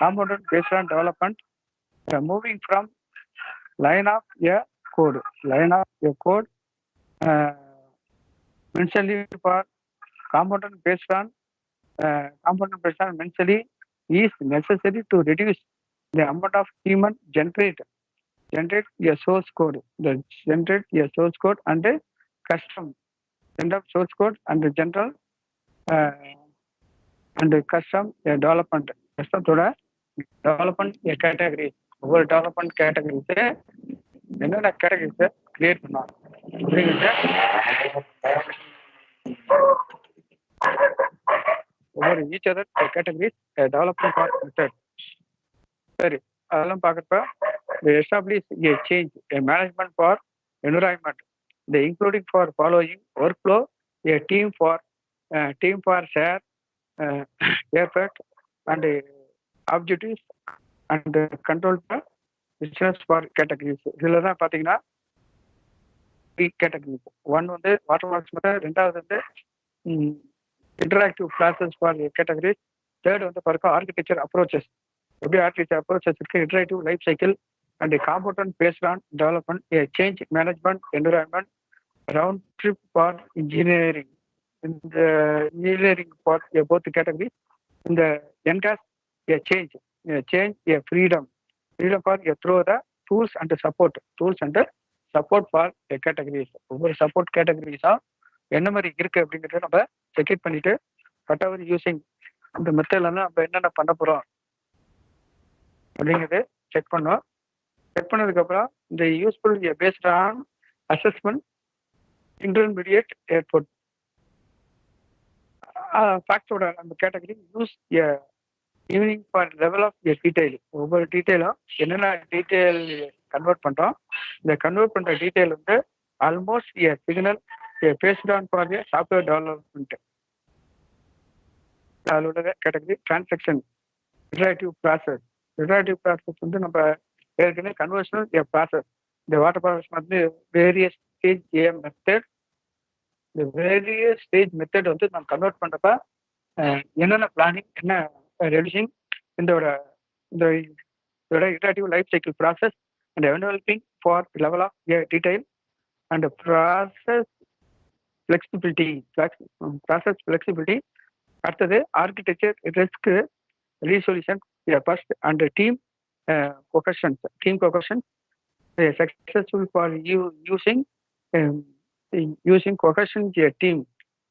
component based on development, moving from line of a code mentally for component based on mentally is necessary to reduce the amount of human generate a source code. Generate a source code and a custom end of source code and the general and the custom development. Custom development category. ஒவ்வொரு development categories என்னென்ன கேட்டகரிஸை create பண்ணுவாங்க அப்படிங்கிறத ஒவ்வொரு each other categories development method. சரி, அதெல்லாம் பார்க்குறப்ப establish A change A management for environment, the including for following workflow, a team for share effort and objectives and control the business for categories. இதில் தான் பார்த்தீங்கன்னா three categories. One வந்து water works method, ரெண்டாவது வந்து interactive classes for categories, third வந்து பாருங்க architecture approaches. எப்படி architecture approaches இருக்கு, iterative life cycle and the component based on development, a change management environment, round trip for engineering. In the engineering part, both categories. In the NCAS, a change, a freedom for through the tools and the support for the categories. ஒவ்வொரு support கேட்டகரிஸா என்ன மாதிரி இருக்கு அப்படிங்கிறத நம்ம check பண்ணிட்டு whatever using இந்த மெத்தட்ல நம்ம என்னென்ன பண்ண போறோம் அப்படிங்கிறது செக் பண்ணோம். செக் பண்ணதுக்கு அப்புறம் இந்த useful based on assessment intermediate airport ஃபேக்டோட அந்த category use evening for level of detail. ஒவ்வொரு டீட்டெயிலும் என்னென்ன டீட்டெயில் கன்வெர்ட் பண்ணுறோம், இந்த கன்வெர்ட் பண்ணுற டீட்டெயில் வந்து almost signal based on for software development. அதோட category transaction iterative process. Iterative process வந்து நம்ம ஏற்கனவே கன்வர்ஷனல் ப்ராசஸ். இந்த வாட்டர் ப்ராசஸ் வந்து வேரியஸ் ஸ்டேஜ் மெத்தட் இந்த வேரியஸ் ஸ்டேஜ் மெத்தட் வந்து நம்ம கன்வெர்ட் பண்றப்ப என்னென்ன பிளானிங், என்ன ரெடியூசிங், இதோட iterative life cycle process and evaluating for level of detail and process flexibility. அடுத்தது architecture, risk, resolution, first, and team cohesion. Successful for using cohesion a team.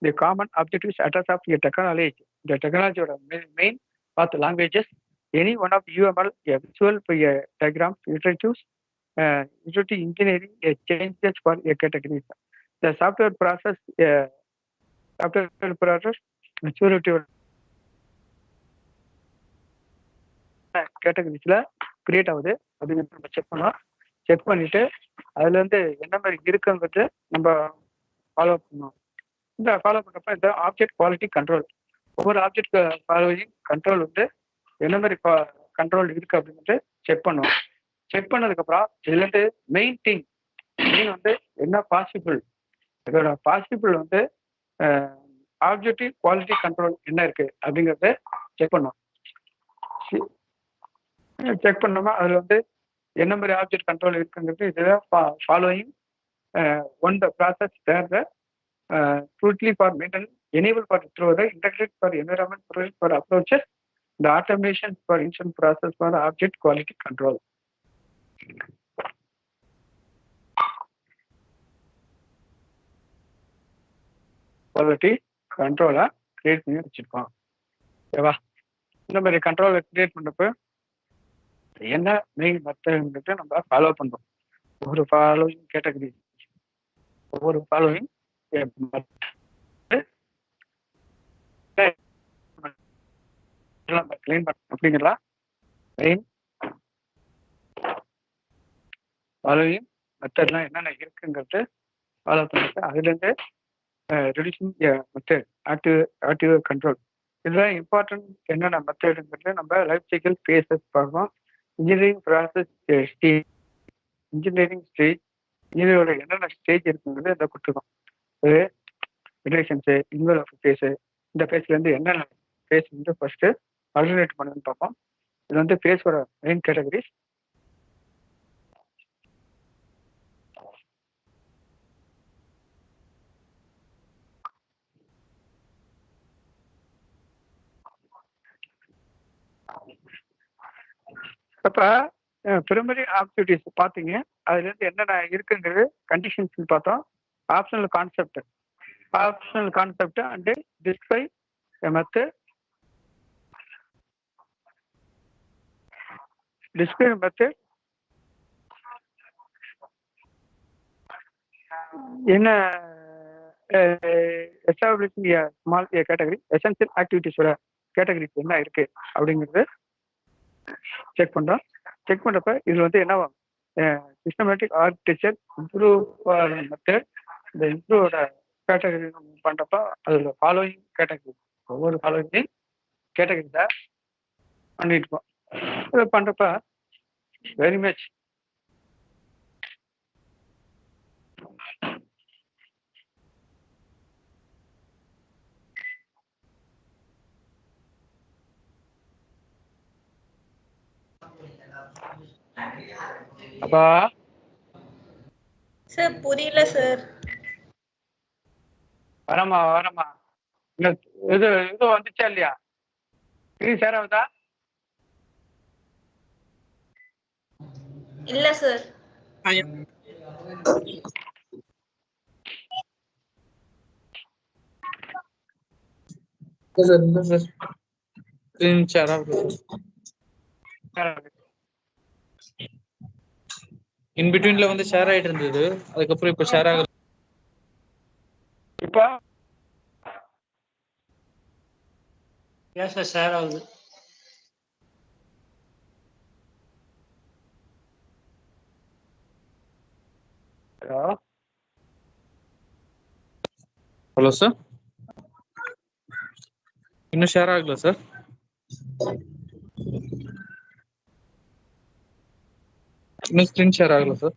The common objectives address of a technology. The technology or main path languages. Any one of UML, a visual diagram, iterative engineering, changes for a category. The software process, maturity கேட்டகரிஸ்ல create ஆகுது அப்படின்னு நம்ம check பண்ணோம். Check பண்ணிட்டு அதுல இருந்து என்ன மாதிரி இருக்குங்கிறது நம்ம ஃபாலோ பண்ணோம். இந்த ஃபாலோ பண்றப்ப இந்த ஆப்ஜெக்ட் குவாலிட்டி கண்ட்ரோல், ஒவ்வொரு ஆப்ஜெக்ட் ஃபாலோவிங் கண்ட்ரோல் வந்து என்ன மாதிரி கண்ட்ரோல் இருக்கு அப்படின்ட்டு செக் பண்ணுவோம். செக் பண்ணதுக்கு அப்புறம் இதுல இருந்து மெயின் வந்து என்ன பாசிபிள், இதோட பாசிபிள் வந்து ஆப்ஜெக்டிவ் குவாலிட்டி கண்ட்ரோல் என்ன இருக்கு அப்படிங்கறத செக் பண்ணுவோம். செக் பண்ணோமா அதுல வந்து என்ன மாதிரி ஆப்ஜெக்ட் கண்ட்ரோல் இருக்குங்கிறது இதுதான் following one the process there the ட்ரூட்லி for maintenance, enable for through the integrate for environment for approaches, the automation for instant process for object quality control. Quality கண்ட்ரோலை கிரியேட் பண்ணி வச்சிருக்கோம். ஓகேவா? இந்த மாதிரி கண்ட்ரோலை கிரியேட் பண்ணப்போ என்ன மெயின் மெத்தட் நம்ம ஃபாலோ பண்றோம். ஒவ்வொரு ஃபாலோவிங் கேட்டகரி, ஒவ்வொரு ஃபாலோவிங் அப்படிங்களா? மெயின் ஃபாலோவிங் மெத்தட்லாம் என்னென்ன இருக்குங்கிறது ஃபாலோ பண்ணிட்டு அதுலேருந்து ரெடியூசிங் மெத்தட், ஆக்டிவ் கண்ட்ரோல், இதெல்லாம் இம்பார்ட்டன்ட் என்னென்ன மெத்தடுங்கிறது நம்ம லைஃப் சைக்கிள் பேசஸ் பார்க்கணும். இன்ஜினியரிங் ப்ராசஸ் ஸ்டேஜ், இன்ஜினியரோட என்னென்ன ஸ்டேஜ் இருக்குங்கிறது இதை கொடுத்துருக்கோம். இது ரிலேஷன்ஸு, இன்வெல்வ் ஃபேஸு, இந்த ஃபேஸ்லேருந்து என்னென்ன ஃபேஸ் வந்து ஃபர்ஸ்ட்டு ஆல்டர்னேட் பண்ணுன்னு பார்ப்போம். இது வந்து ஃபேஸோட மெயின் கேட்டகரிஸ். அப்ப பிரைமரி ஆக்டிவிட்டிஸ் பார்த்தீங்க, அதுல இருந்து என்னென்ன இருக்குங்கிறது கண்டிஷன்ஸ் பார்த்தோம். Optional concept and describe method, என்ன எஸ்டாப்ளிஷிங் ஸ்மால் கேட்டகரி, எசென்சியல் ஆக்டிவிட்டிஸோட கேட்டகரிஸ் என்ன இருக்கு அப்படிங்கிறது செக் பண்றோம். செக் பண்றப்ப இதுல வந்து என்ன சிஸ்டமேட்டிக் ஆர்கிடெக்சர், இம்ப்ரூவ் மெத்தட், இந்த இம்ப்ரூவோட கேட்டகரி பண்றப்ப அதுல ஃபாலோயிங் கேட்டகரி, ஒவ்வொரு ஃபாலோயிங் கேட்டகரிஸை பண்ணிட்டு இதை பண்றப்ப வெரி மச் அப்பா சார் புரியல சார். வரமா இது வந்துச்சா இல்லையா? இது சேராவதா? இல்ல சார். ஸ்கிரீன் ஷேர் ஆகுது. இன் பிட்வீன்ல வந்து ஷேர் ஆயிட்டு இருந்தது, அதுக்கப்புறம் இப்ப ஷேர் ஆகுது. இப்போ ஷேர் ஆகுது. ஹலோ சார், இன்னும் ஷேர் ஆகல சார். இன்னும் ஸ்கிரீன் ஷேர் ஆகல சார்.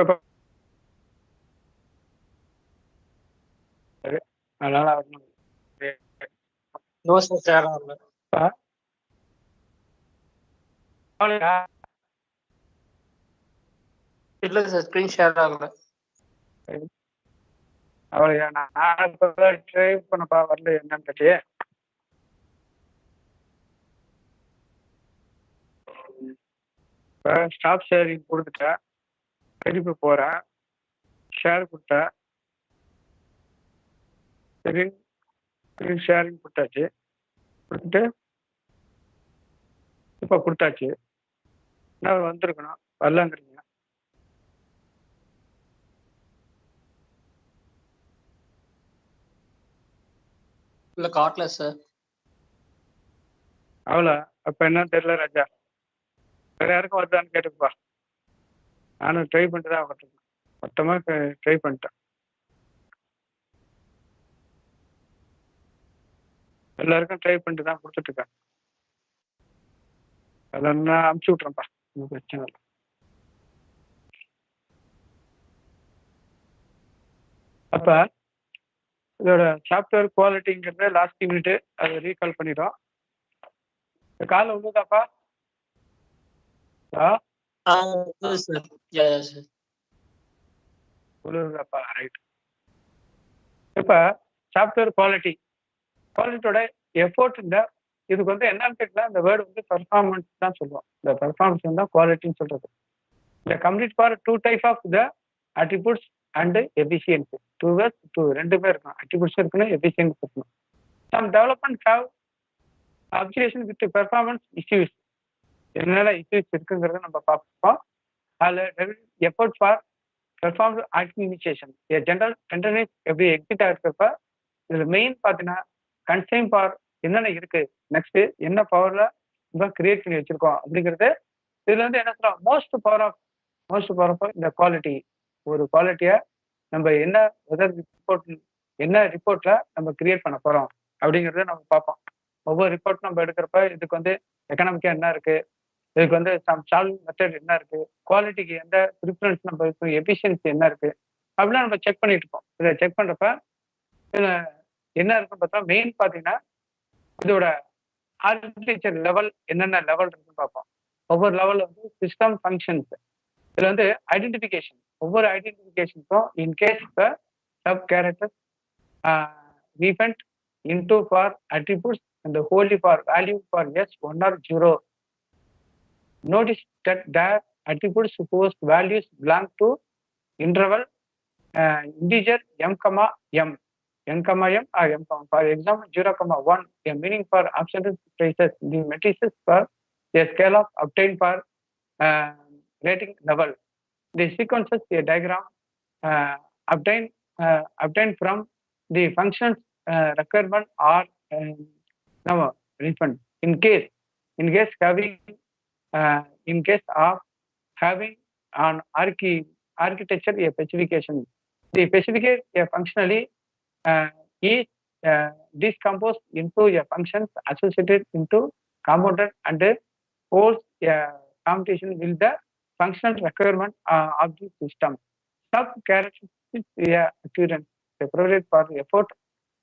இப்ப அதனால நோ சார் ஷேர் ஆகல. இல்ல சார் ஸ்கிரீன் ஷேர் ஆகல. அவ்வளோ நான் இப்போ ட்ரை பண்ணப்பா வரல என்னன்னு தெரியல. இப்போ ஸ்டாப் ஷேரிங் கொடுத்துட்டேன், திருப்பி போகிறேன், ஷேர் கொடுத்தேன், சரி ஸ்க்ரீன் ஷேரிங் கொடுத்தாச்சு, கொடுத்துட்டு இப்போ கொடுத்தாச்சு. என்ன வந்திருக்கணும் வரலங்கிறீங்க. இல்ல காட்டல சார். அவ்வளோ அப்போ என்னன்னு தெரியல ராஜா. வேற யாருக்கும் வருதான்னு கேட்டுப்பா. நானும் ட்ரை பண்ணிட்டு தான் வரேன், மொத்தமாக ட்ரை பண்ணிட்டேன். எல்லாருக்கும் ட்ரை பண்ணிட்டு தான் கொடுத்துட்டு இருக்கேன். அதெல்லாம் நான் அமுச்சு விட்றேன்ப்பா, ஒன்றும் பிரச்சனை இல்லை. அப்போ இதோட சாப்டர் குவாலிட்டிங்கிறத லாஸ்ட் யூனிட்டு அதை ரீகால் பண்ணிடும். காலை உள்ளதாப்பா? உள்ளதாப்பா, ரைட். இப்போ சாப்டர் குவாலிட்டியோட எஃபோர்ட் இந்த இதுக்கு வந்து என்னன்னு கேட்டால் இந்த வேர்டு வந்து பெர்ஃபார்மன்ஸ் தான் சொல்லுவோம். இந்த பெர்ஃபார்மன்ஸ் தான் குவாலிட்டின்னு சொல்றது. இந்த complete for 2 type of the attributes and efficiency. 2 words, 2 ரெண்டுமே இருக்கும். அட்ரிபியூட்ஸ் இருக்கணும், எஃபிஷியன்சி இருக்கணும். Some development have observation with performance issues. என்னென்ன இஷ்யூஸ் இருக்குங்கிறத நம்ம பார்ப்போம். அதில் effort for perform activation general tenderness எப்படி எக்ஸிட் ஆகிருக்கப்ப இதில் மெயின் பார்த்தீங்கன்னா கன்சைன் ஃபார் என்னென்ன இருக்கு, நெக்ஸ்ட் என்ன பவர்ல நம்ம கிரியேட் பண்ணி வச்சிருக்கோம் அப்படிங்கிறது. இதுல வந்து என்ன சொல்றோம், மோஸ்ட் பவர் ஆஃப் இந்த குவாலிட்டி. ஒரு குவாலிட்டியை நம்ம என்ன ரிப்போர்ட்ல நம்ம கிரியேட் பண்ண போறோம் அப்படிங்கிறத நம்ம பார்ப்போம். ஒவ்வொரு ரிப்போர்ட் நம்ம எடுக்கிறப்ப இதுக்கு வந்து எக்கனாமிக்கா என்ன இருக்கு, இதுக்கு வந்து சால்விங் மெத்தட் என்ன இருக்கு, குவாலிட்டிக்கு எந்த ப்ரிஃபரன்ஸ் நம்ம இருக்கு, எஃபிஷியன்சி என்ன இருக்கு அப்படிலாம் நம்ம செக் பண்ணிட்டு இருப்போம். இதை செக் பண்றப்ப இதுல என்ன இருக்குன்னு பார்த்தா மெயின் பார்த்தீங்கன்னா இதோட ஆர்கிடெக்சர் லெவல் என்னென்ன லெவல் இருக்குன்னு பார்ப்போம். ஒவ்வொரு லெவல் வந்து சிஸ்டம் ஃபங்க்ஷன்ஸ். இதுல வந்து ஐடென்டிஃபிகேஷன், ஒவ்வொரு ஐடென்டிஃபிகேஷனுக்கும் in case sub character refund into for attributes and holy for value for S 1 or 0. Notice that the attributes whose values belong to interval integer m, m or m, for example 0, 1, a meaning for absolute traces. The matrices for a scale of obtained for rating level. The sequences a diagram obtained from the functions requirement or refund. In case of having an architecture a specification, the specification a functionally is decomposed into a functions associated into component and holds a computation with the functional requirement of the system. Sub characteristics a occurrence provided for effort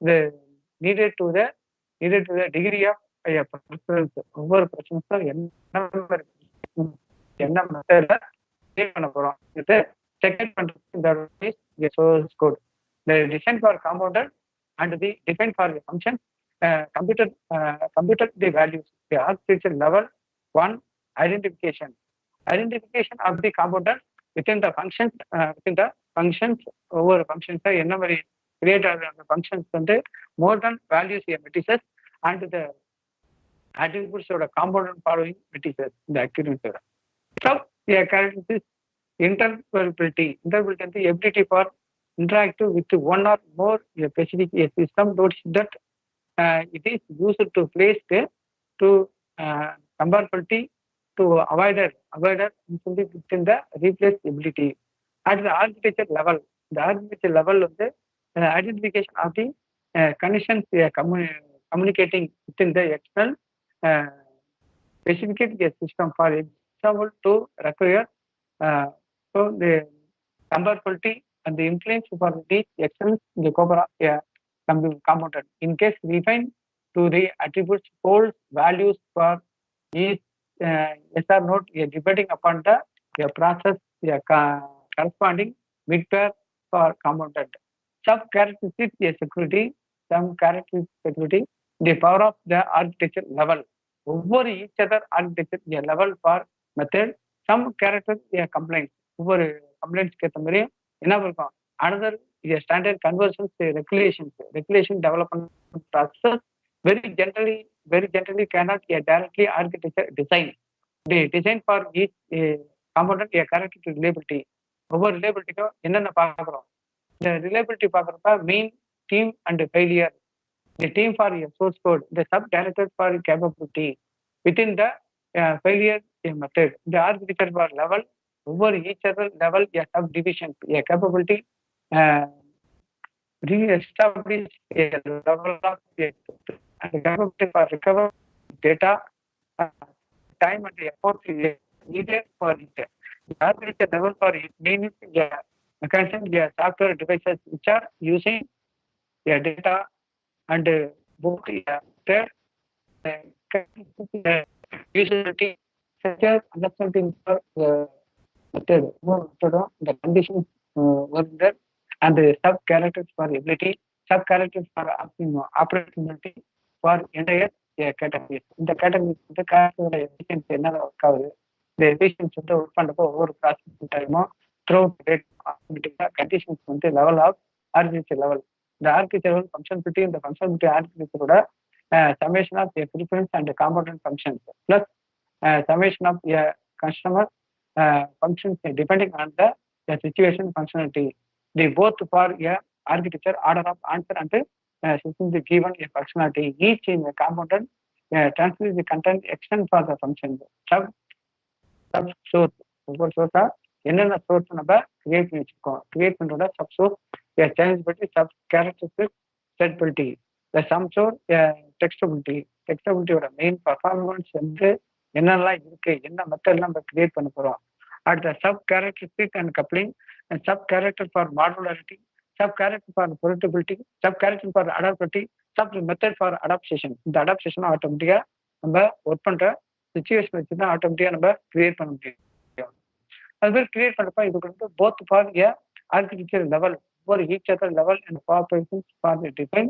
the needed to the degree of a preference. ஒவ்வொரு பிரச்சனைக்கும் என்ன மெத்தட்ல பண்ண போறோம் இது check பண்றது. இந்த source code the design for component and the define for the function computed the values. The architecture level 1 identification of the component within the functions over functions என்ன மாதிரி கிரியேட் ஆகிற அந்த ஃபங்க்ஷன்ஸ் வந்து more then values matrices and the attributes component following matrices, the accuracy. So, the characteristics interpretability and the ability for interactive with one or more specific system. Notice that it is used to place to comparability to avoider within the replaceability. At the architecture level, of the identification of the conditions communicating within the external specificate a system. For example, to require so the comparability and the influence for these extends the cobra component. In case refined to the attributes, holds values for is yes or not depending upon the process corresponding midpair for component. Some characteristics security, some characteristics security, the power of the architecture level. Over each other architecture level for method, some characters complaints. Over complaints கேட்ட மாதிரி என்ன இருக்கும்? Another standard conversions regulation development process very generally cannot directly architecture design. The design for each component character to reliability. ஒவ்வொரு ரிலேபிலிட்டிக்கும் என்னென்ன பார்க்குறோம்? இந்த reliability பார்க்குறப்ப main team and failure. The team for your source code, the sub-directed for capability. Within the failure method, the architecture for level, over each other level, a subdivision, a capability, re-establish a level of and the capability for recover data, time and effort needed for it. The architecture level for it means mechanism, software devices which are using data and both third usability, such as understanding for method, the conditions were there, and the sub characters for ability, sub characters for operationality for entire categories. இந்த categories வந்து காசோட efficiency என்ன work ஆகுது, இந்த efficiency வந்து work பண்ணுறப்போ ஒவ்வொரு process டைமும் த்ரூ ஆட்டோமேட்டிக்காக கண்டிஷன்ஸ் வந்து level of architecture level. The architectural functionality and the functionality architecture summation of a preference and component functions plus summation of a customer functions depending on the situation functionality. They both for a architecture order of answer and system is given a functionality. Each in the component transfers the content extend for the function. Sub source ஒவ்வொரு சோர்ஸா என்னென்ன source நம்ம create பண்ணி வச்சிருக்கோம். Create பண்ணுறோட sub source changeability, sub characteristic setability. The sum source textability ஓட main performance வந்து என்னெல்லாம் இருக்கு, என்ன மெத்தட்லாம் நம்ம கிரியேட் பண்ண போறோம். அடுத்த sub characteristic and coupling, sub character for modularity, sub character for portability, sub character for adaptivity, sub method for adaptation. இந்த அடாப்டேஷன் ஆட்டோமேட்டிக்கா நம்ம ஒர்க் பண்ற சிச்சுவேஷன் வச்சு தான் ஆட்டோமேட்டிக்கா நம்ம கிரியேட் பண்ண முடியும். அது மாதிரி கிரியேட் பண்றப்ப இதுக்கு வந்து both for architecture level for each other level and for persons for the define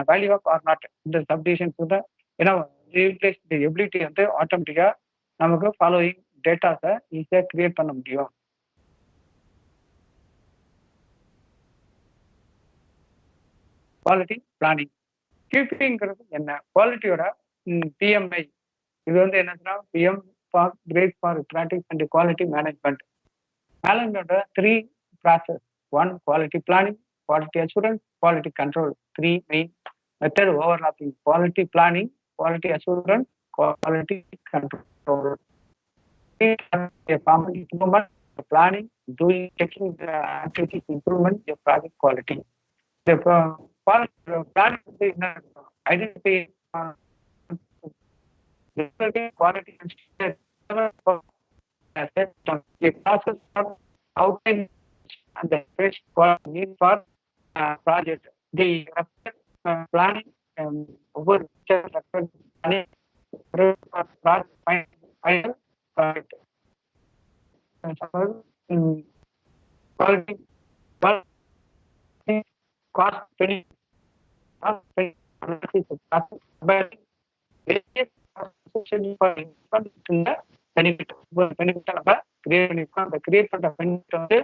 value of or not. இந்த subdivisions வந்து ஏன்னா replace the ability வந்து ஆட்டோமேட்டிக்கா நமக்கு ஃபாலோயிங் டேட்டாஸை ஈஸியாக கிரியேட் பண்ண முடியும். குவாலிட்டி பிளானிங் கியூபிங்கிறது என்ன? குவாலிட்டியோட பிஎம்ஐ இது வந்து என்னன்னா PM for great for practice and quality management. மேனேஜ்மெண்டோட 3 process. 1 quality planning, quality assurance, quality control. 3 main method overlapping: quality planning, quality assurance, quality control. Improvement, planning, doing, checking the activities, improvement your project quality. The planning is identify quality and process outline and the fresh need for project. The planning over planning final project. Quality cost benefit benefit நம்ம create பண்ணிருக்கோம். அந்த create பண்ற benefit வந்து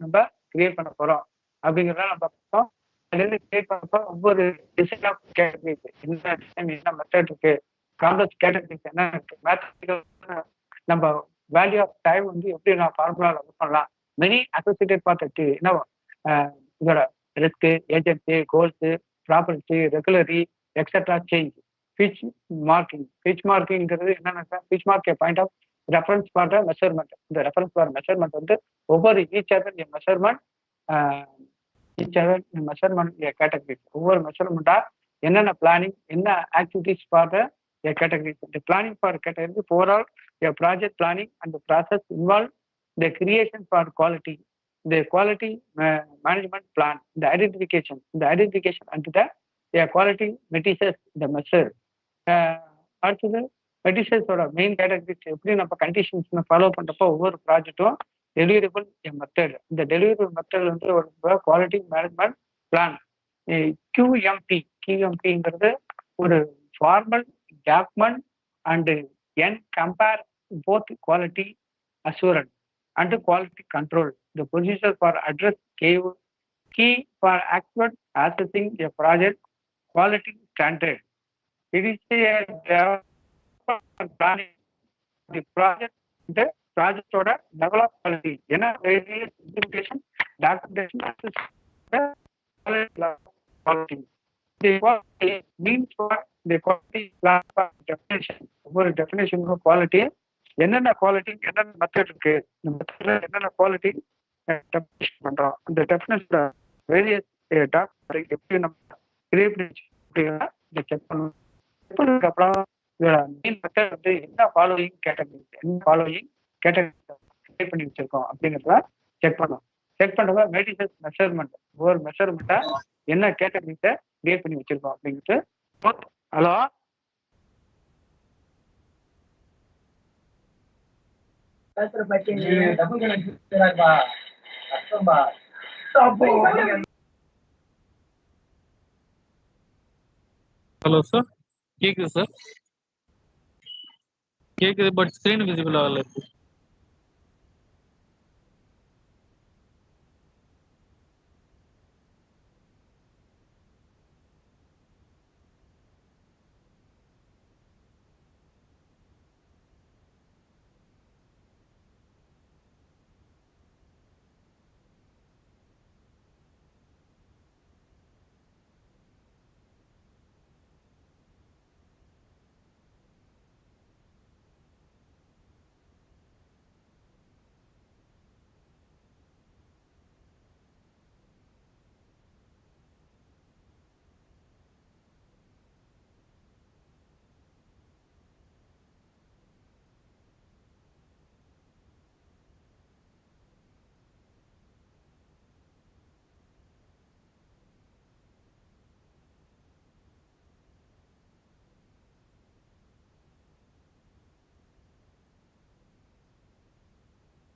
நம்ம create பண்ண போறோம் அப்படிங்கிறத நம்ம பார்த்தோம். அதுலேருந்து கிரியேட் பண்ணப்போ ஒவ்வொரு டிசைன் ஆஃப் கேட்டகரிஸ், என்ன டிசைன், என்ன மெத்தட் இருக்கு, காம்ப்ளெக்ஸ் கேட்டகரிஸ் என்ன இருக்கு, மேத்தமெட்டிக்கல் நம்ம வேல்யூ ஆஃப் டைம் வந்து எப்படி நான் ஃபார்முலாவில் ஒர்க் பண்ணலாம், மெனி அசோசியேட்டட் பார்ட் என்ன இதோட risk, agency, goals, property, regularly, etcetera change. Bench மார்க்கிங்கிறது என்னன்னா bench mark point of reference for measurement. இந்த ரெஃபரன்ஸ் ஃபார் மெஷர்மெண்ட் வந்து ஒவ்வொரு ஈச் அதர் மெஷர்மெண்ட் கேட்டகரிஸ், ஒவ்வொரு மெஷர்மெண்டா என்னென்ன பிளானிங், என்ன ஆக்டிவிட்டிஸ் ஃபார் கேட்டகரிஸ். இந்த planning for categories overall project planning and the process involved the creation for quality, the quality management plan, the identification and the quality measures the measure. அடுத்தது மெடிசன்ஸோட main categories எப்படி நம்ம conditions follow பண்றப்போ ஒவ்வொரு ப்ராஜெக்டும் deliverable method. இந்த deliverable method வந்து ஒரு quality management plan. கியூஎம்டிங்கிறது ஒரு formal document and N compare both quality assurance and quality control. The procedure for address gave key for accurate assessing a project quality standard. It is a development planning the project, the project order, develop quality. Various implementation, documentation, quality. The quality means for the quality plan definition. ஒரு definition of quality என்னென்ன quality என்னென்ன method இருக்கு, இந்த மெத்தட்ல என்னென்ன quality definition பண்றோம், அந்த definition various document எப்படி நம்ம கிரியேட் பண்ணி இதை செக் பண்ணணும். செக் பண்ணதுக்கு அப்புறம் மெயின் மெத்தட் வந்து என்ன ஃபாலோயிங் கேட்டகரி கிரியேட் பண்ணி வச்சிருக்கோம் அப்படிங்கிறத செக் பண்ணோம். செக் பண்றப்ப மெடிசன்ஸ் மெஷர்மெண்ட், ஒவ்வொரு மெஷர்மெண்ட்டை என்ன கேட்டகரிஸை கிரியேட் பண்ணி வச்சிருக்கோம் அப்படிங்கிறது. ஹலோ ஹலோ சார், கேக்குது சார், கேக்குது. பட் ஸ்கிரீன் விசிபிள் ஆகல.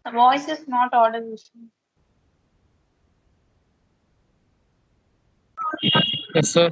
The voice is not audible. Yes, sir.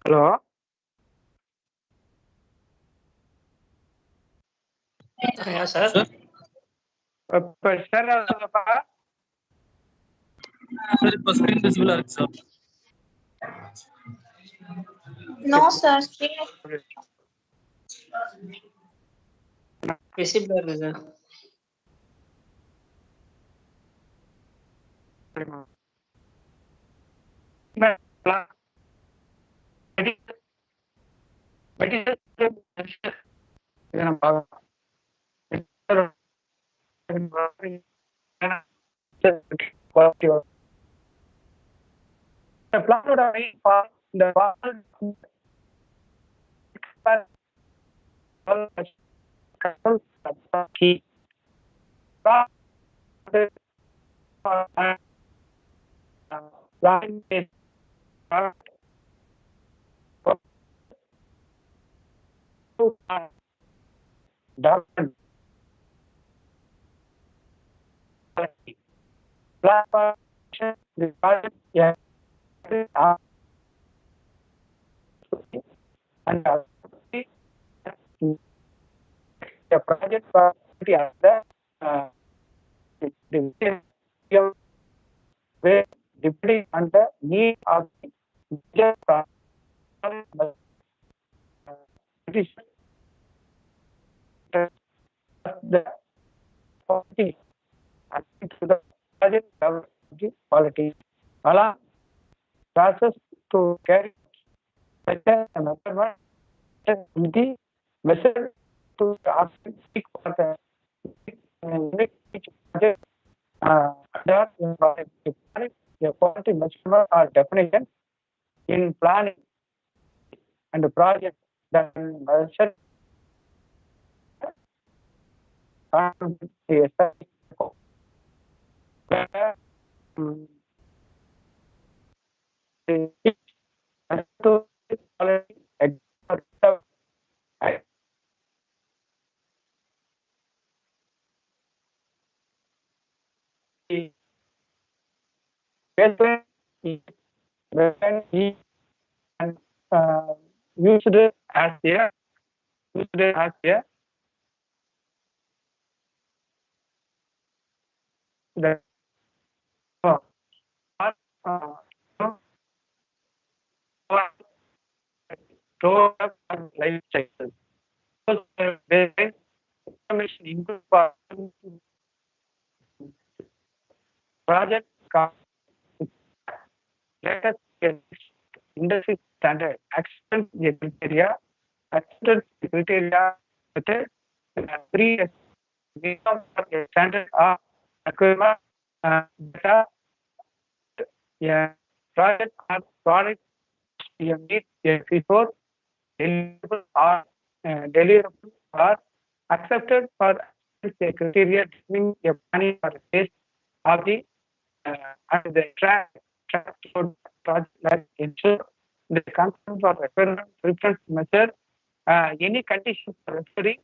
Hello. Yeah, sir. Share ஆகுதாப்பா? Sir, இப்போ screen visible ஆ இருக்கு sir. No, sir. Screen. Visible இருக்கு sir. சரிம்மா. இதை நம்ம பார்க்கலாம். இந்த பிளானோட இந்த the project quality of the where depending on the need of the user the quality to the project quality allow process to carry better and measurement the measure to seek for the each project the quality measurement or definition in planning and the project that measure used as a the life cycle. Information input for project latest industry standard acceptance criteria method 3 standard of requirement data project or product meet before deliverable or deliverable or accepted for criteria determining a planning for the phase of the and the track toward project like ensure the consent for requirement preference measure any conditions for referring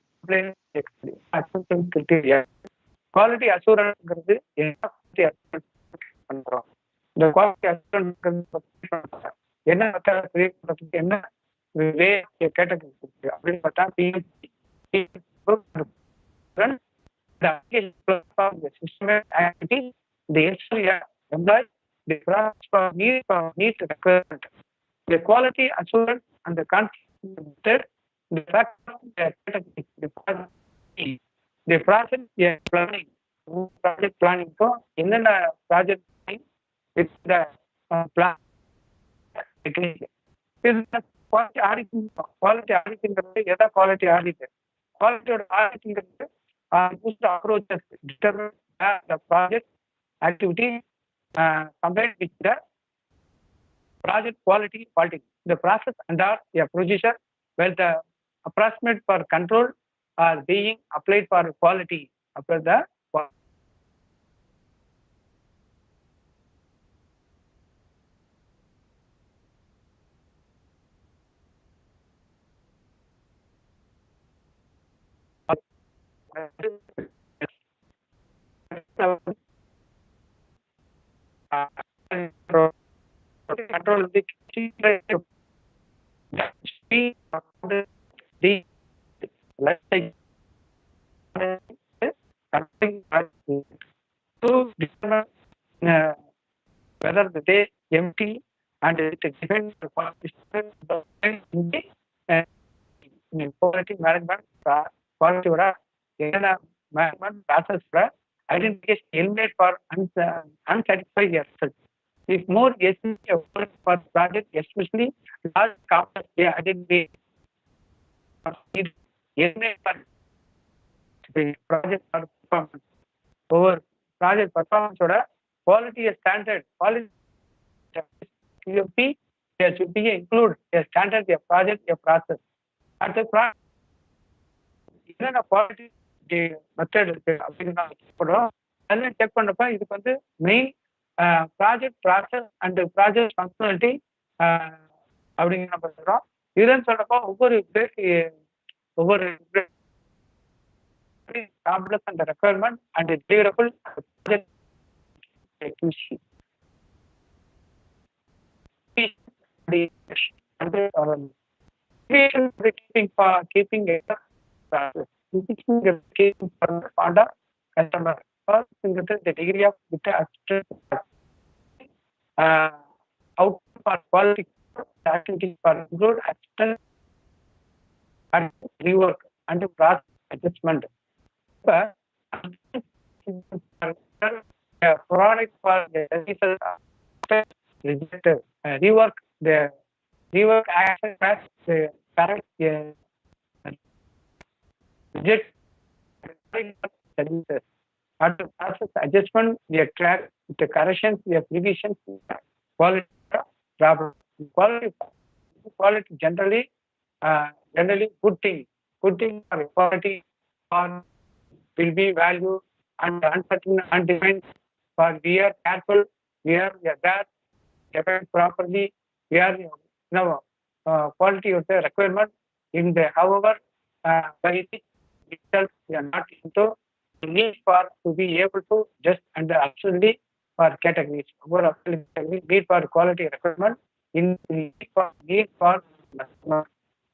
acceptance criteria quality assurance quality assurance பண்றோம் இந்த quality assurance என்ன create பண்றதுக்கு என்ன வே category இருக்கு அப்படின்னு பார்த்தா BSc the systematic activity the employee the need requirement the quality assurance and the method the fact the category the project planning project planning so என்னென்ன project with the plan quality auditing எதா quality audit qualityயோட auditingங்கிறது approaches determine the project activity combined with the project quality auditing the process under a procedure where the approximate for control are being applied for quality after the control the the life cycle to determine whether the day empty and it depends upon the quality management quality management process identification eliminate for unsatisfied results. If more SME for project, especially large complex identity eliminate for project performance over project performance quality standard quality QFP should be include a standard a project a process at the project என்னென்ன quality method இருக்கு அப்படின்னு நான் போடுறோம். அதெல்லாம் check பண்ணப்ப இதுக்கு வந்து main project process and project functionality அப்படிங்கிற நம்ம சொல்றோம். இதுன்னு சொல்றப்போ ஒவ்வொரு complex and requirement and deliverable keeping for the customer. First, the degree of output for quality activity for good assistance and rework and process adjustment. Product for the rejected rework the rework action the correct reject and the process adjustment the track the corrections the revisions quality problem quality generally good thing for quality or will be value and uncertain undefined for we are careful we are that depend properly we are quality of the requirement in the however by itself we are not into need for to be able to just and absolutely for categories overall need for quality requirement in need for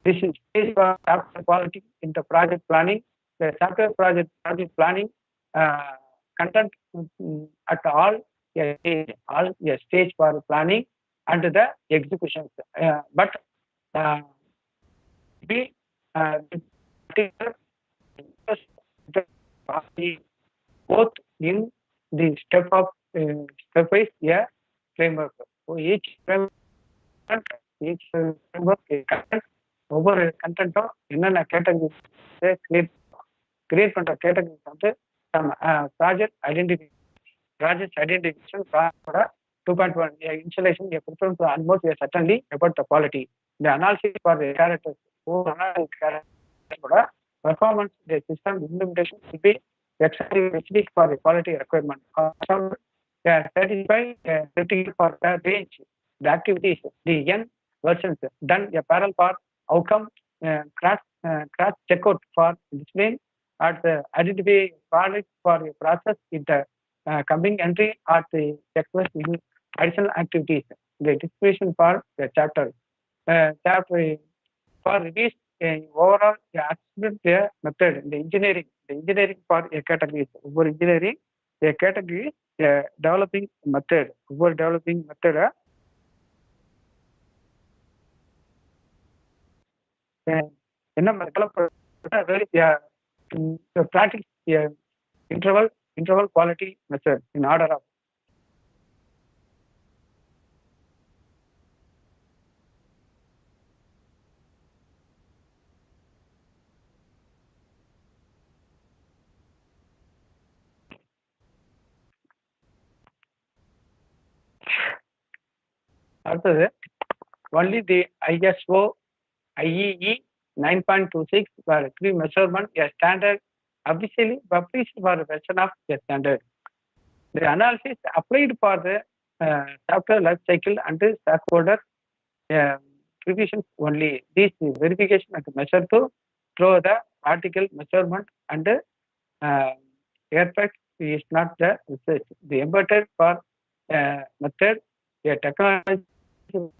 this is for software quality in the project planning the software project planning content at all stage for planning and the executions but be both in the step-wise framework. So each framework ஒவ்வொரு கண்டென்ட்டும் என்னென்ன categories create பண்ற categories வந்து project identification 2.1 installation a preference to almost certainly about the quality the analysis for the characters performance the system implementation should be specific for the quality requirement satisfy critical for the range the activities the n versions done a parallel for outcome cross checkout for display at the identify product for the process in the coming entry at the checklist additional activities the distribution for the chapter for release overall the method the engineering for a category over engineering a category developing method over developing method என்ன practice interval quality method in order of அடுத்தது only the ISO IEE 9.26 were three measurement a standard officially published for the version of the standard. The analysis applied for the software life cycle and stakeholder revisions only. This verification and measure to through the article measurement and effect is not the research. The embedded for method a technology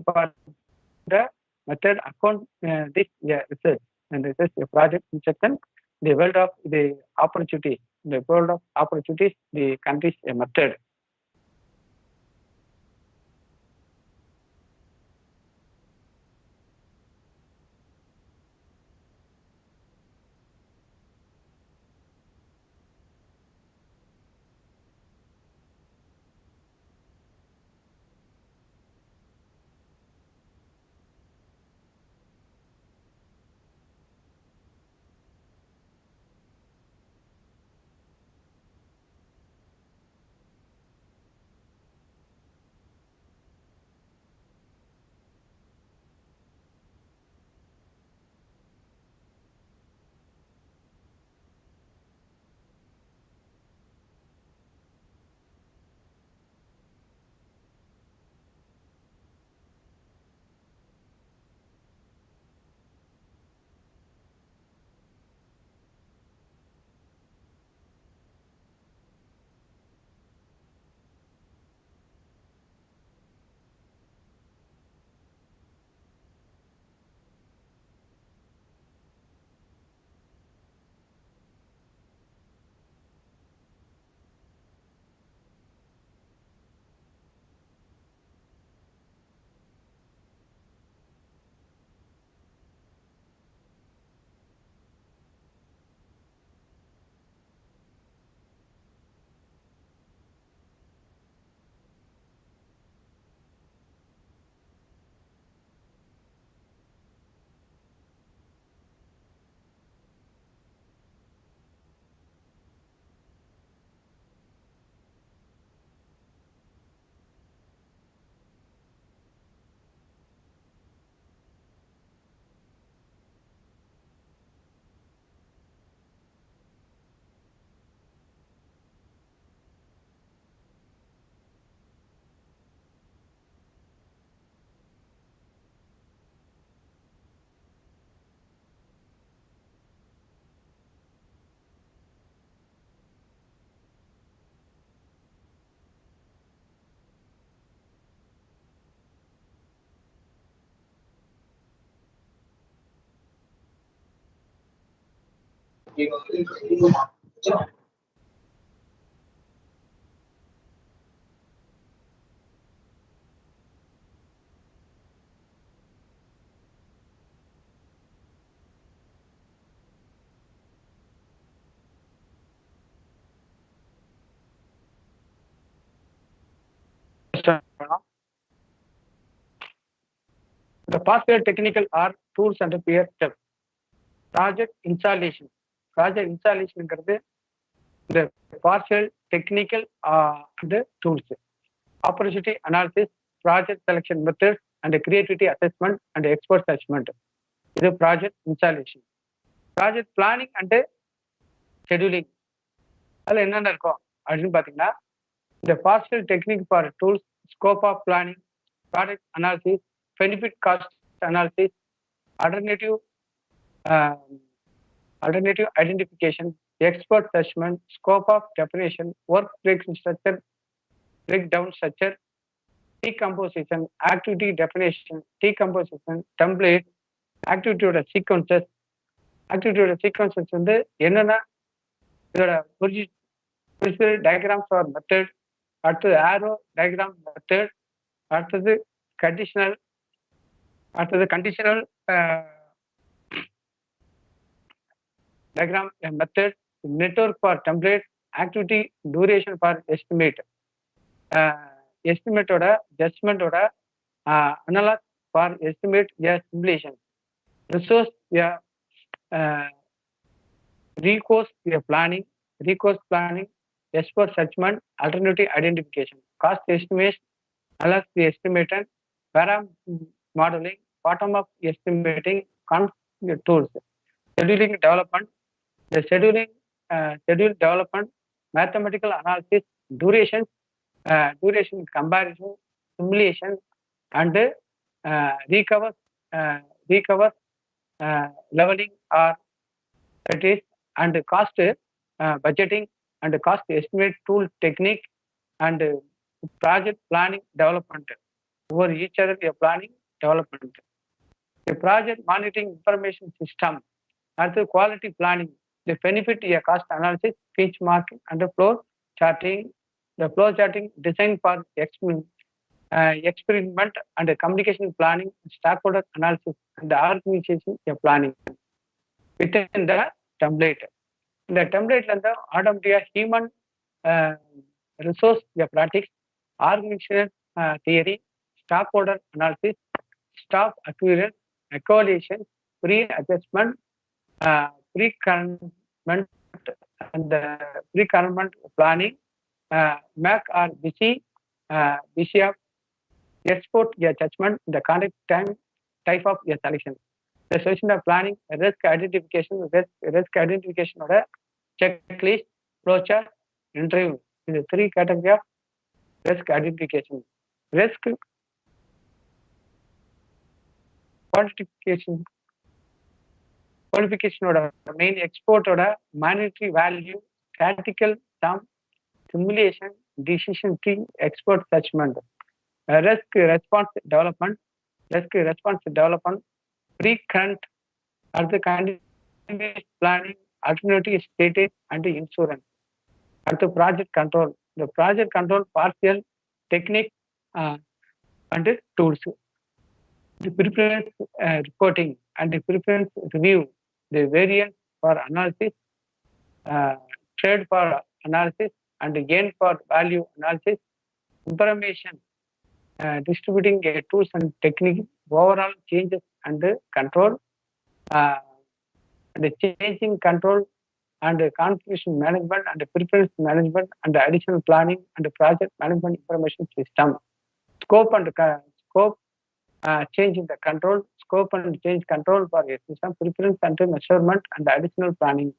for the method account this research. and this is a project inception. The world of the opportunities, the world of opportunities, the country's a method. The possible technical or tools and peer step. Project installation. Project installation the partial technical and tools. Opportunity analysis, project selection methods, and creativity assessment and expert assessment. This is project installation. Project planning and scheduling. அதில் என்னென்ன இருக்கும் அப்படின்னு பார்த்தீங்கன்னா இந்த partial technique for tools, scope of planning, product analysis, benefit cost analysis, alternative identification, expert assessment, scope of definition, work breakdown structure, decomposition, activity definition, decomposition, template, activity sequences. Activity sequences வந்து என்னன்னா இதோட diagrams or method, அடுத்தது arrow diagram method, அடுத்தது conditional diagram method, network for template, activity duration for estimate, estimate oda judgment oda analog for estimate simulation, resource recourse planning, expert judgment, alternative identification, cost estimation, analog estimation, param modeling, bottom up estimating, tools, scheduling development. The schedule development, mathematical analysis, duration comparison, simulation, and recover leveling or that is, and cost budgeting and cost estimate tool technique, and project planning development. Over each other, a planning development. A project monitoring information system. அடுத்து quality planning, the benefit cost analysis, benchmarking and the flow charting. The flow charting designed for experiment and communication planning, stakeholder analysis and organization planning within the template. இந்த டெம்ப்ளேட்ல இருந்து ஆட்டோமேட்டிக்கா human resource practices, organisation theory, stake holder analysis, staff occurrence, escalation, pre adjustment, procurement அந்த procurement planning, make or PC of export judgment, the conduct time, type of selection. The selection of planning, risk identification ஓட checklist, flowchart, interview. The three category of risk identification. Risk qualification ஓட main export ஓட monetary value, statistical sum, simulation, decision tree, export judgment. Risk response development, pre-current, அடுத்து continuous planning, alternative status and insurance. அடுத்து project control, the project control partial technique and tools. The preference reporting and the preference review, the variance for analysis, trade for analysis and gain for value analysis, information distributing tools and techniques, overall changes and control, the changing control and configuration management and preference management and additional planning and project management information system. Scope and change in the control, scope and change control for a system, preference and measurement and additional planning.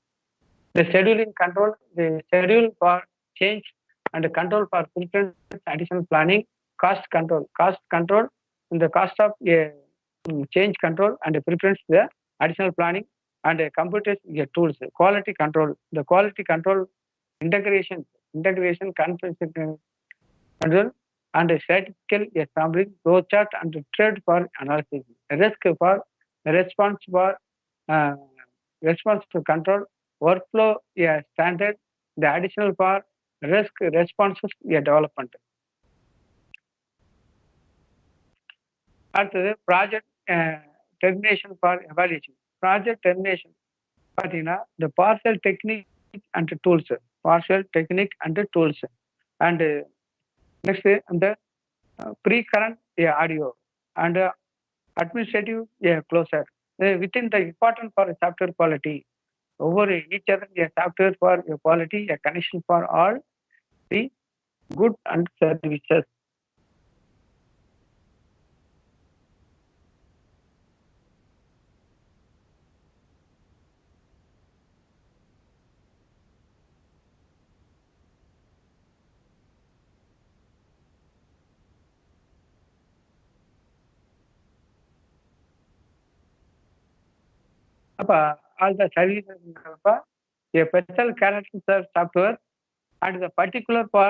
The scheduling control, the schedule for change and control for preference, additional planning. Cost control in the cost of change control and preference, the additional planning and computers tools. Quality control, the quality control integration configuration control and statistical sampling, flow chart and trade for analysis. Risk for response to control, workflow standard, the additional for risk responses development. அடுத்தது project termination for evaluation. Project termination பார்த்தீங்கன்னா இந்த parcel technique and tools and next இந்த procurement audio and administrative closure within the important for software quality. ஒவ்வொரு each other software for quality, connection for all the good and services. All the services a special character software and the particular for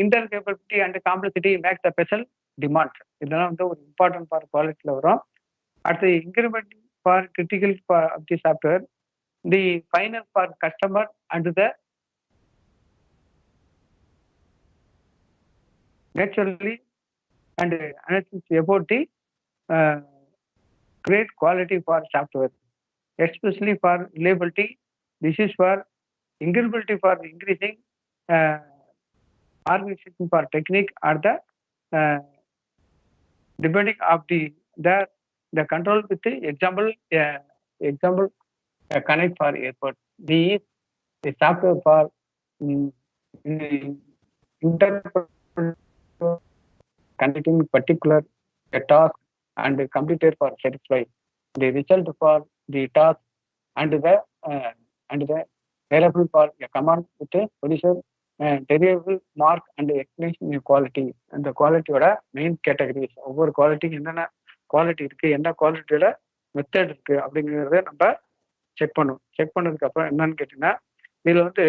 intercapability and complexity makes the special demand. இதெல்லாம் ஒரு important for குவாலிட்டியில் வரும். அடுத்து increment for critical for of the software, the final for customer and the naturally and analysis about the great quality for software, especially for reliability. This is for incrementality for increasing organization for technique or the depending of the control with the example connect for airport. The software for conducting particular task and completed for satisfy the result for the task and the variable for a command with a position variable mark and explanation quality. And the quality oda main categories, ஒவ்வொரு quality என்னென்ன quality இருக்கு, என்ன குவாலிட்டியோட method இருக்கு அப்படிங்கிறத நம்ம check பண்ணுவோம். Check பண்ணதுக்கு அப்புறம் என்னன்னு கேட்டீங்கன்னா இதுல வந்து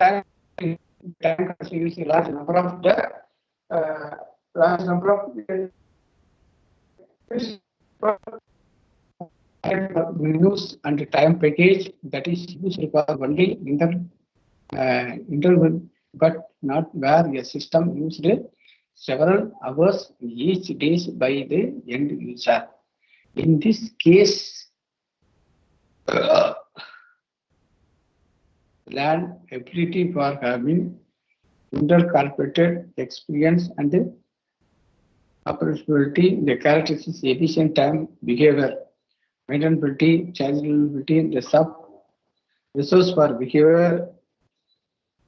time consumes a large number of use and time package that is used for only interval, but not where a system used several hours each day by the end user. In this case, learn ability for having intercorporated experience and operationality, the characteristics, efficient time, behavior, maintainability, challengeability, the sub resource for behavior,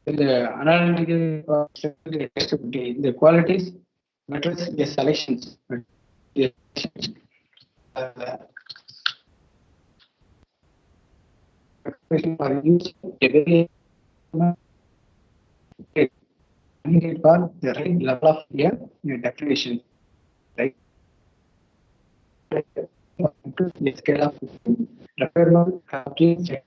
the analytical testability, the qualities, metrics, the selections. For use a very for the right level of declaration, right? The scale of requirement have been checked.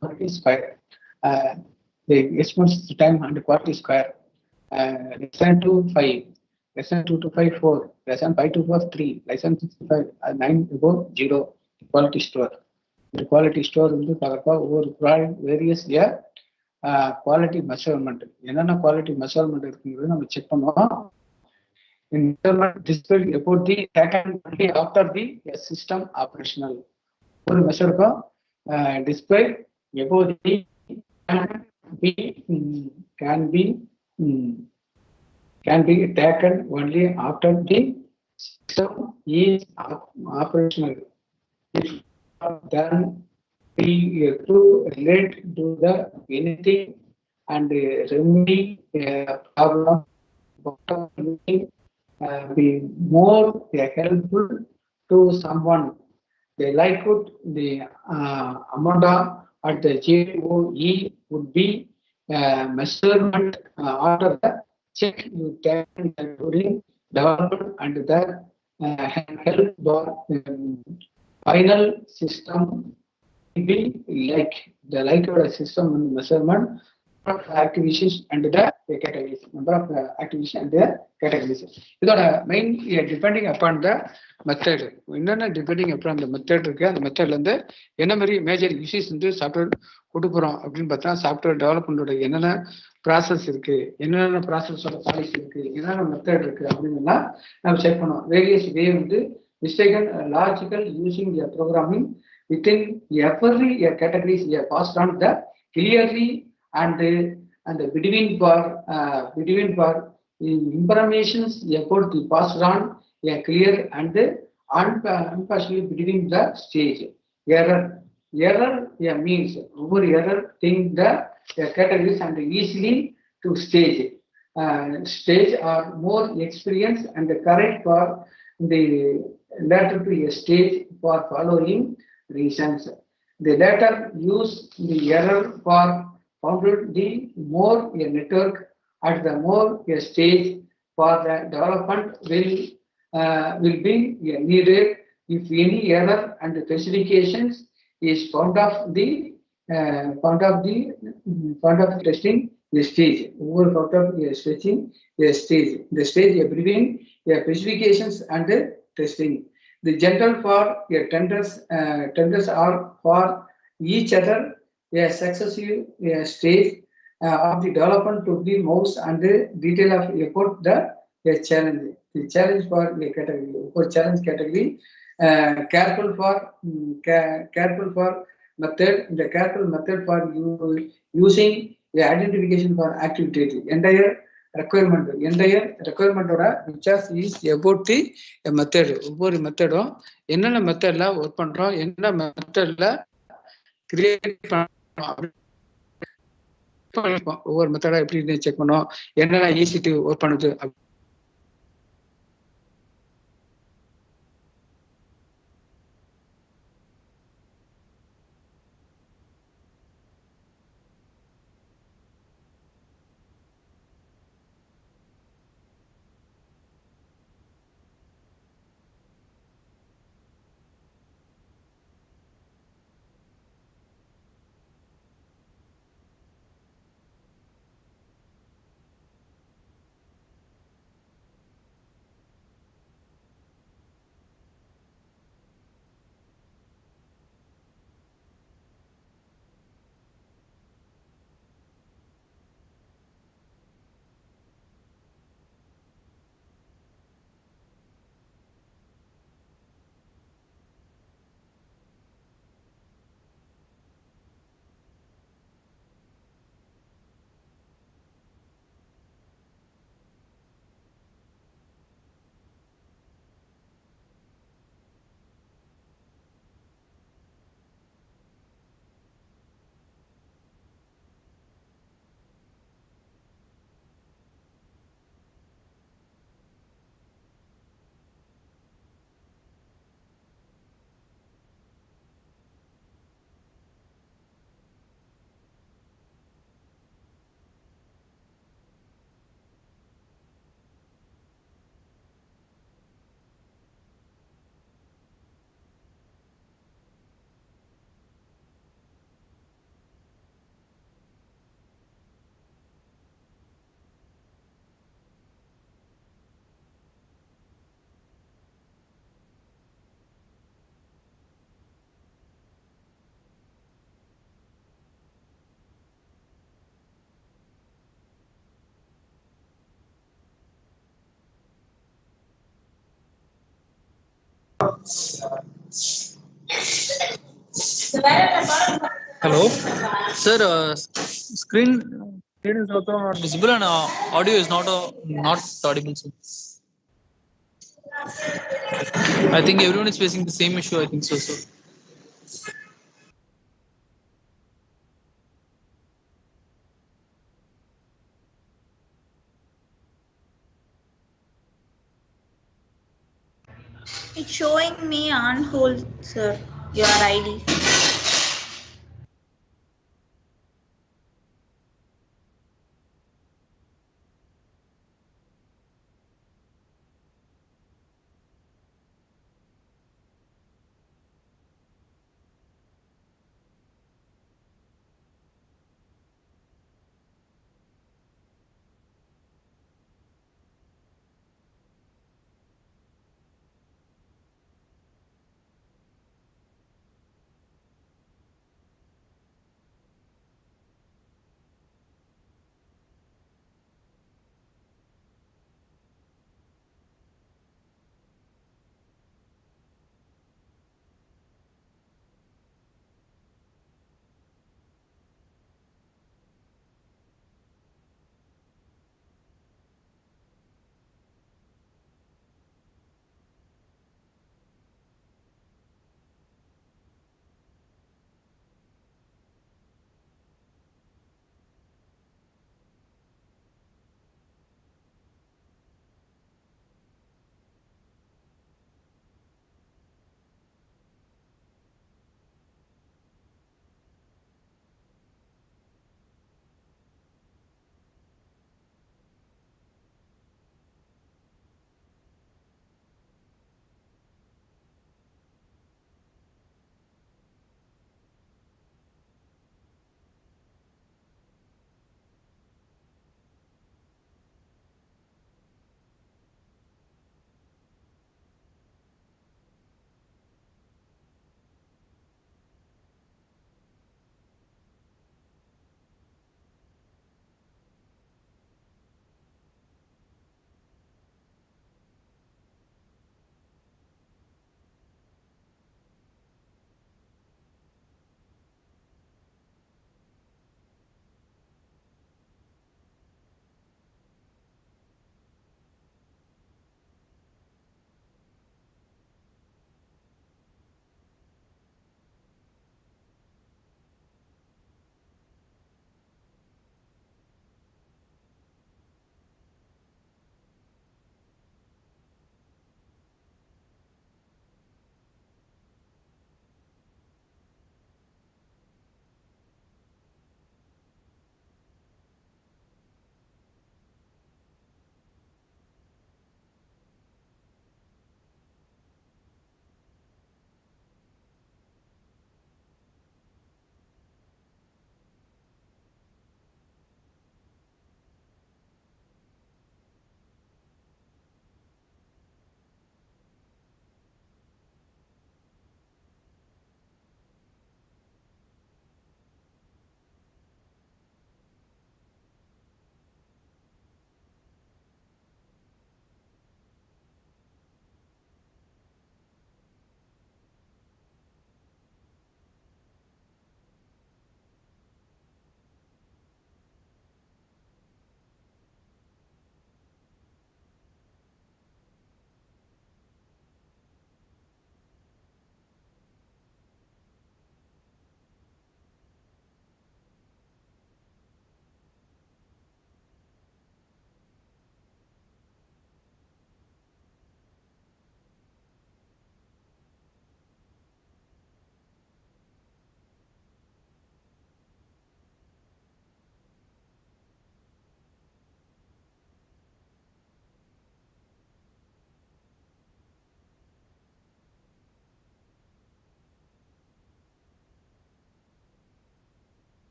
Quality square. The response time and quality square. Lesson 2 5, lesson 2 to 5 4, lesson 5 to 4 3, lesson 6 to 5 9 to 4 0. Quality store. The quality store வந்து பார்க்கப்ப ஒவ்வொரு various quality measurement. என்னென்ன quality measurement இருக்குங்கிறது நம்ம check பண்ணுவோம். Displayed about the taken only after the system operational. ஒரு மெஷருக்கும் display about the can be taken only after the system is operational. If then we to relate to the anything and remedy problem be more helpful to someone. The likelihood the amount at the GOE would be measurement after the check you taken during development and the help for final system will be like the likelihood system measurement of activities and the categories, number of activities and their categories. இதோட main depending upon the method. என்னென்ன depending upon the method இருக்கு, அந்த மெத்தட்ல இருந்து என்ன மாதிரி major usage வந்து software கொடுக்குறோம் அப்படின்னு பார்த்தா சாஃப்ட்வேர் டெவலப்மெண்டோட என்னென்ன ப்ராசஸ் இருக்கு, என்னென்ன ப்ராசஸோட பாலிசி இருக்கு, என்னென்ன மெத்தட் இருக்கு அப்படின்னு நம்ம செக் பண்ணுவோம். வேரியஸ் வே வந்து mistaken logical using a programming within every categories passed on the clearly and between for informations about the passed on clear and unfortunately between the stage. Error means over error thing the categories and easily to stage are more experience and correct for the latter to a stage for following reasons. The latter use the error for founded the more a network at the more a stage for the development will be needed if any error and specifications is found of the testing the stage. Over out of stretching the stage. The stage between specifications and testing. The general for tenders are for each other a successive stage of the development to be mouse and the detail of about the challenge. The challenge for the category. For challenge category, careful for method. The careful method for using the identification for activity. Entire requirement which is about the method. ஒவ்வொரு மெத்தடும் என்னென்ன மெத்தட்ல work பண்றோம், என்ன மெத்தட்ல create பண்ணுவோம், ஒவ்வொரு மெத்தடா எப்படி check பண்ணோம், என்னென்ன ஈஸி டு ஒர்க் பண்ணுது. Hello, sir. Screen is also not visible and audio is not audible. Sir. I think everyone is facing the same issue. I think so. Sir. It's showing me on hold, sir. Your ID.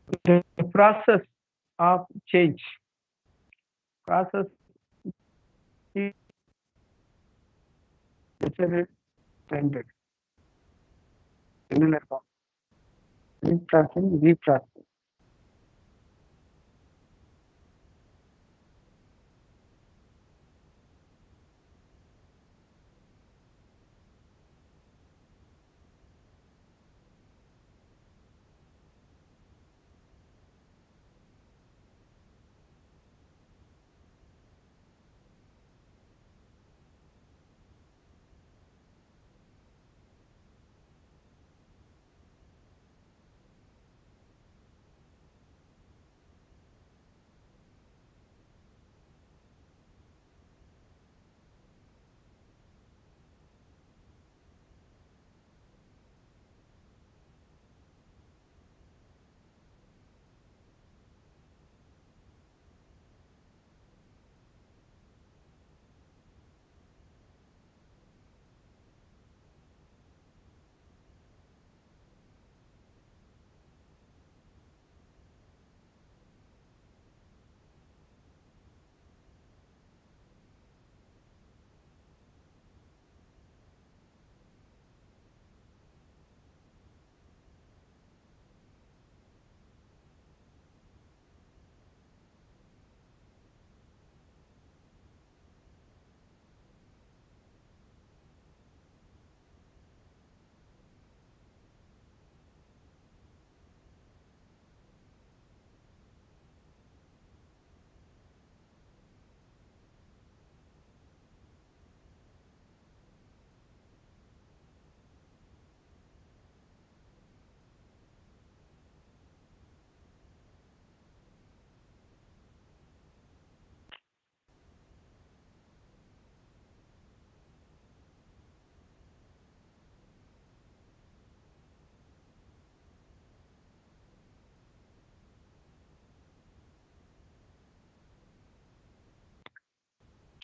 The process of change. Process is decided ended. Reprocessing.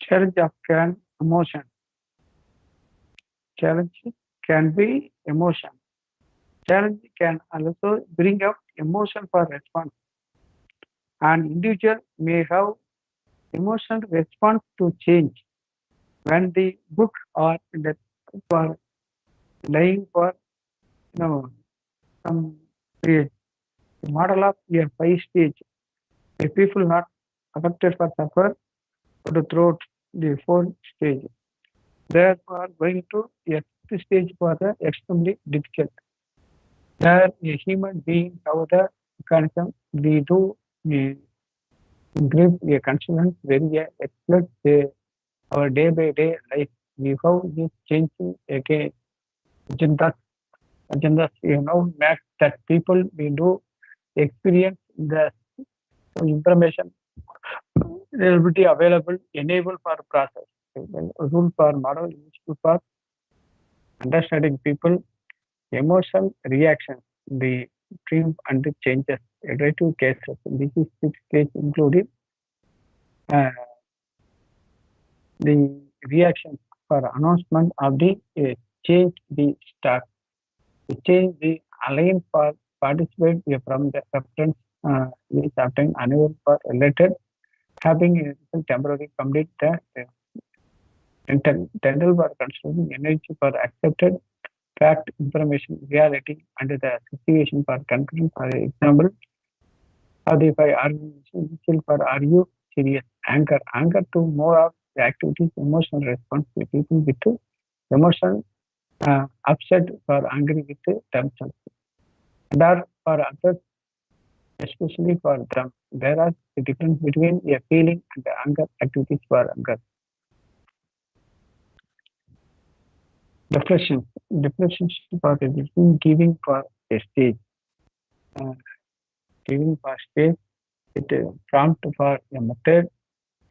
Challenge of can emotion. Challenge can be emotion. Challenge can also bring up emotion for response. An individual may have emotional response to change when the book or the for lying for some period. The model of a 5 stage. The people not affected for suffer throughout the 4 stage. Therefore, going to a 5th stage for the extremely difficult. There a human being have the mechanism we do give a constituent very exploit our day by day life. We have this changing again agendas make that people we do experience the information availability available enable for process. Rule for model useful for understanding people emotional reactions, the dream and the changes, iterative cases. This is 6 case including uh, the reaction for announcement of the change the start. The change the align for participate from the reference is obtained unable for related having temporary complete the tendal for considering energy for accepted fact information reality and the situation for conclusion. For example, how the five arguments for are you serious anger to more of the activities emotional response to people with emotional upset for angry with themselves and are for others especially for them. There are the difference between a feeling and the anger activities for anger. Depression for the between giving for a stage. Giving for stage, it prompt for a method,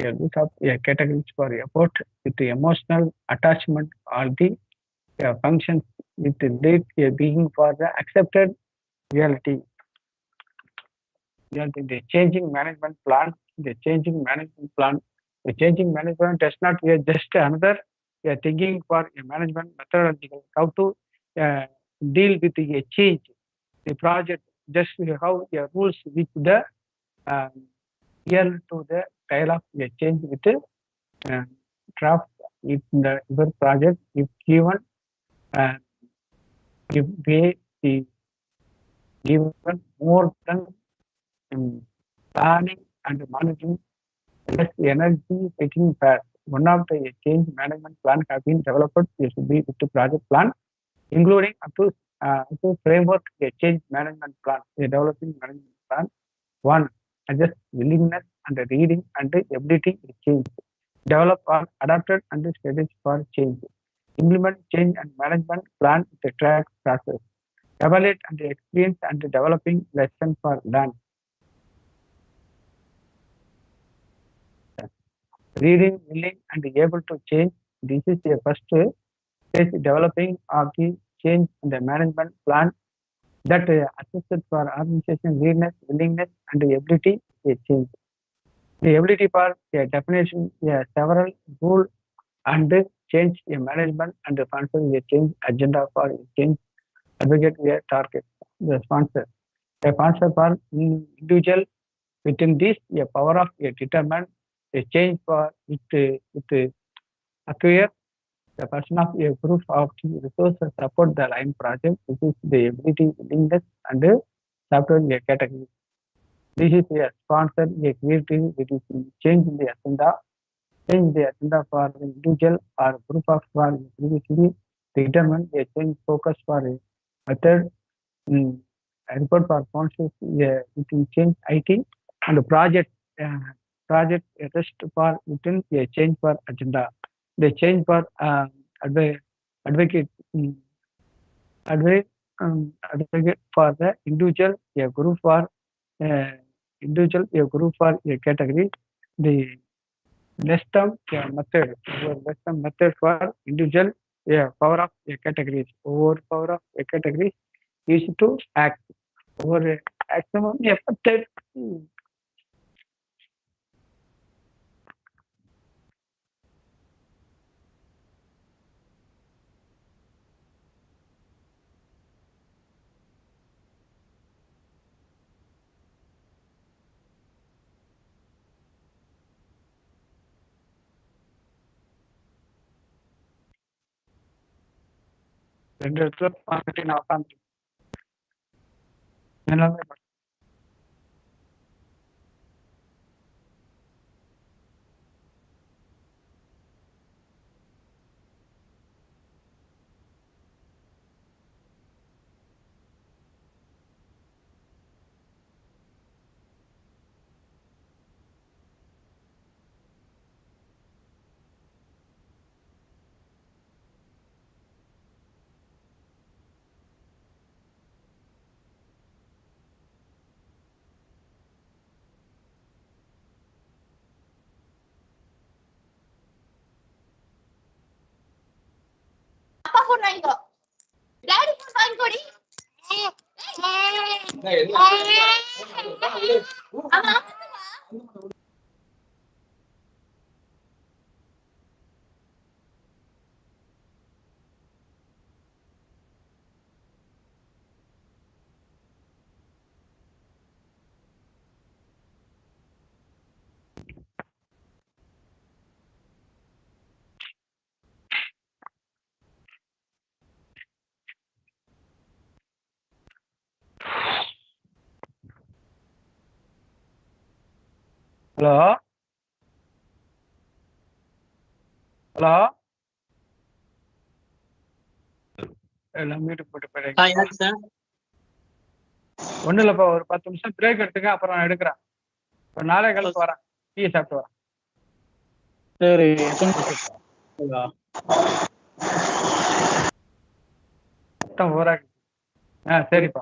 a list of categories for effort with the emotional attachment or the functions with the lead a being for the accepted reality. The changing management plan, the changing management does not just another thinking for a management methodological how to deal with the change. The project just how the rules which the year to the dialogue they change with the draft if the your project if given if they is given more than planning and monitoring less energy taking fast. One of the change management plan have been developed. This should be with the project plan, including up to framework a change management plan. A developing management plan. One, adjust willingness and reading and ability to change. Develop or adapted and strategy for change. Implement change and management plan with the track process. Evaluate and experience and developing lesson for learn. Reading, willing, and able to change. This is the first stage developing of the change in the management plan that assessed for organization readiness, willingness, and the ability to change. The ability for a definition, several rule and change a management and the sponsor a change agenda for a change advocate a target. The sponsor. A sponsor for individual within this a power of a determine a change for it acquire the person of a group of resources support the line project. This is the ability, willingness, and software a category. This is a sponsor a creative. It is change in the agenda. Change the agenda for the individual or group of for previously determine a change focus for a method. Report for sponsors within change IT and project project rest for within a change for agenda. The change for advocate advocate for the individual, a group for individual, a group for a category. The next term method, next term method for individual, power of a categories. Over power of a category is to act. Over maximum method. ரெண்டு இடத்துல பார்த்துட்டு நான் உட்காந்து எல்லாமே hello hello எல்லாம் மீட்டு போட்டு போயிடுங்க. சார் ஒன்றும் இல்லைப்பா, ஒரு 10 நிமிஷம் பிரேக் எடுத்துங்க, அப்புறம் நான் எடுக்கிறேன். ஒரு நாளே கழிச்சு வரேன், டீ சாப்பிட்டு வரேன். சரி மொத்தம் ஊராக. சரிப்பா.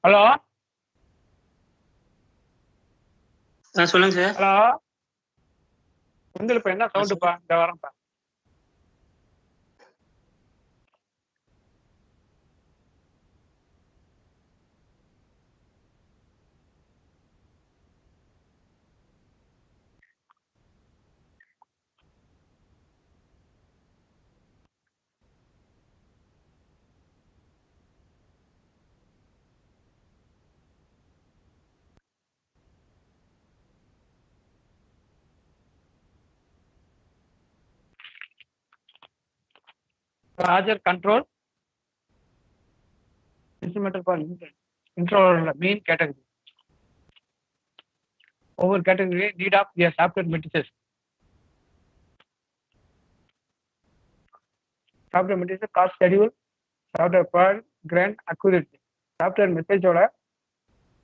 ஹலோ சொல்லுங்க சார். ஹலோ உங்களுக்கு என்ன சவுண்டுப்பா? இந்த வரேன்ப்பா. Larger control instrumental for control main category. Over category need of the software matrices. Software matrices cost schedule, software per grant accuracy. Software message order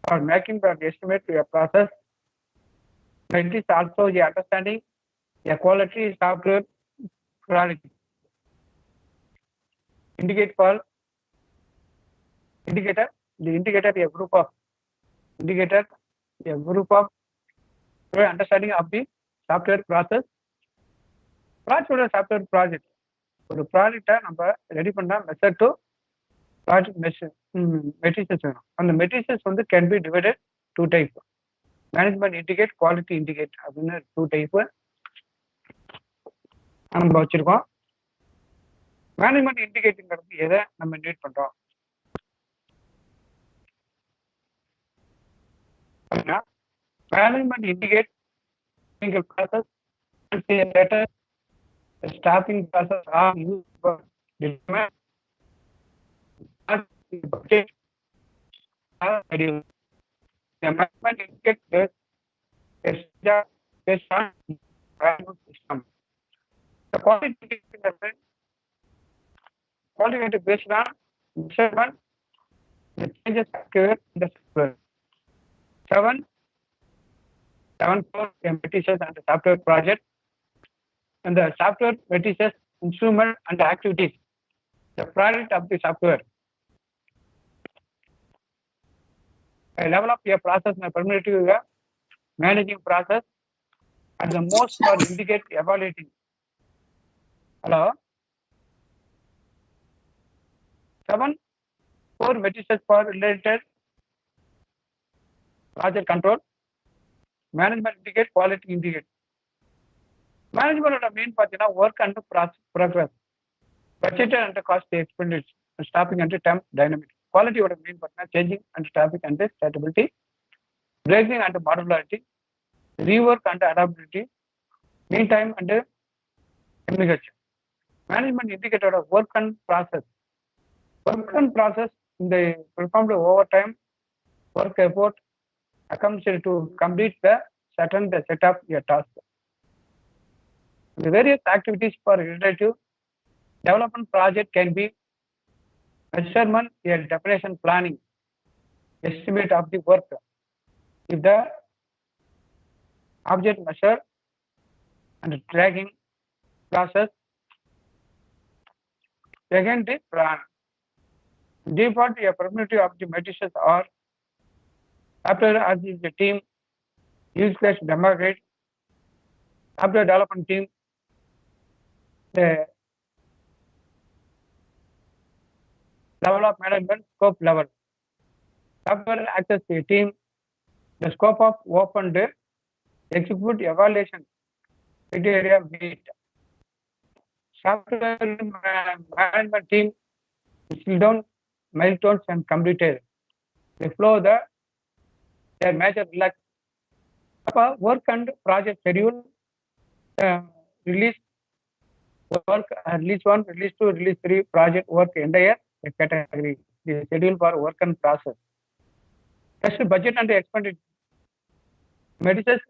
or making the estimate to a process. It is also the understanding a quality software quality. Indicator, the indicator a group of understanding of the software process. Software project. ஒரு ப்ராஜெக்டை நம்ம ready பண்ணா method to project materials வேணும். அந்த materials வந்து can be divided 2 type. Management indicate, quality indicate அப்படின்னு 2 type நம்ம வச்சிருக்கோம். மேனேஜ்மெண்ட் இண்டிகேட்டுங்கிறது எதை நம்ம நீட் பண்றோம் அப்படின்னா, management indicate single process later staffing process are used for determine budget or schedule. The management indicate based on value system. The quality based on measurement the changes occur in the software. 7 matrices and the software project and the software matrices instrument and activities. The product of the software. A level of a process and permittive managing process at the most for indicate evaluating. Hello. 7 4 matrices for related project control. Management indicate, quality indicate. Management main பார்த்தீங்கன்னா work and progress, budget and cost expenditure, staffing and temp dynamic. Quality ஓட main பார்த்தீங்கன்னா changing and staffing and stability, breaking and modularity, rework and adaptability, mean time and communication. Management indicator of work and process. Work and process they performed over time, work effort accomplished to complete the set of a task. The various activities for relative development project can be measurement, a definition, planning, estimate of the work. If the object measure and tracking process, again the plan. Default a primitive of the matrices or after as is the team use case demonstrate after development team the level of management scope level. After access the team the scope of opened execute evaluation criteria meet. Software management team still down milestones and completed. They flow their major relax. Work and project schedule release work release 1, release 2, release 3 project work entire category. The schedule for work and process. Next budget and expenditure. Matrices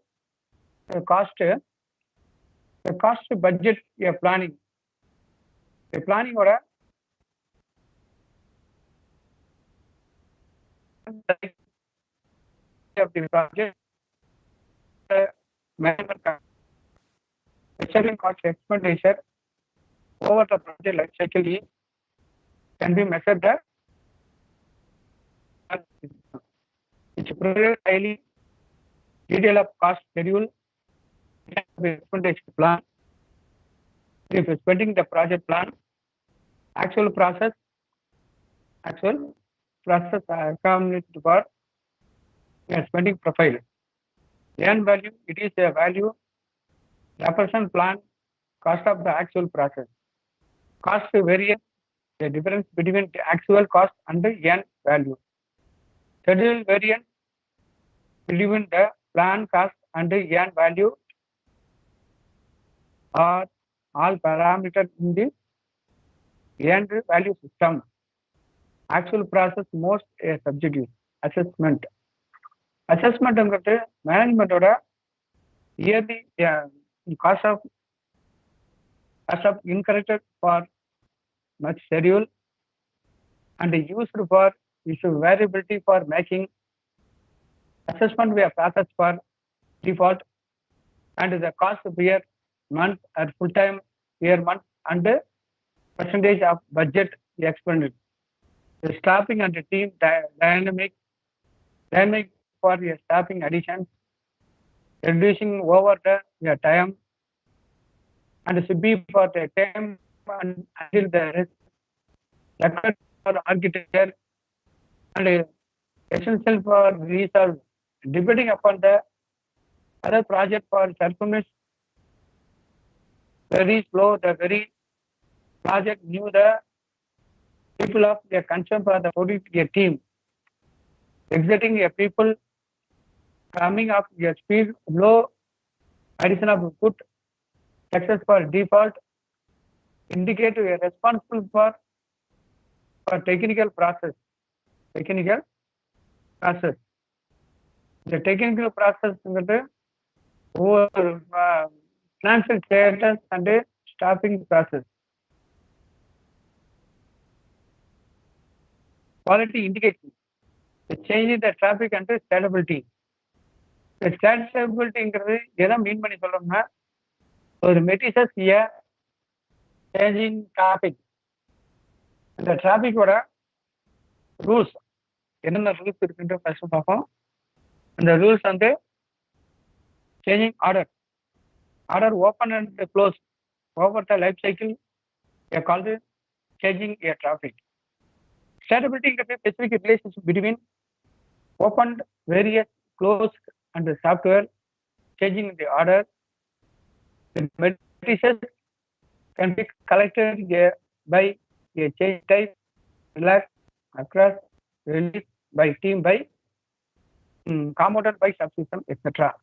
cost. The cost budget planning. The planning order of the project management measuring cost expenditure over the project life cycle is can be measured the which provides highly detail of cost schedule, expenditures plan, if spending the project plan, actual process accompanied for a spending profile. N value, it is a value represent plan cost of the actual process. Cost variance, the difference between the actual cost and the N value. Schedule variance between the plan cost and the N value are all parameters in the N value system. Actual process most a subjective assessment. Assessment is management order yearly cost of incorrect for much schedule and used for issue variability for making assessment we have process for default and the cost per month or full time per month and percentage of budget expended. The staffing and the team dynamic for your staffing additions, reducing over the time, and should be for the time until the record for architecture and essential for resolve, depending upon the other project for circumstance very slow, the very project knew the people of their concern for the a team. Exiting a people coming up a speed low, addition of good success for default, indicate a responsible for technical process. The technical process over financial status and staffing process. Quality indication. The change in the traffic and the scalability. The scalability mean பண்ணி சொல்றோம்னா ஒரு மெட்டிசஸ் changing traffic. இந்த டிராபிக்கோட rules என்னென்ன rules இருக்குன்ற first பார்ப்போம். இந்த rules வந்து changing order open and close over the life cycle called changing a traffic. ஸ்டேட்டபிலிட்டிங்கிறது specific relationship between open various close and software changing the order. The matrices can be collected by a change type, relax, across, release by team by compounded by subsystem, etc.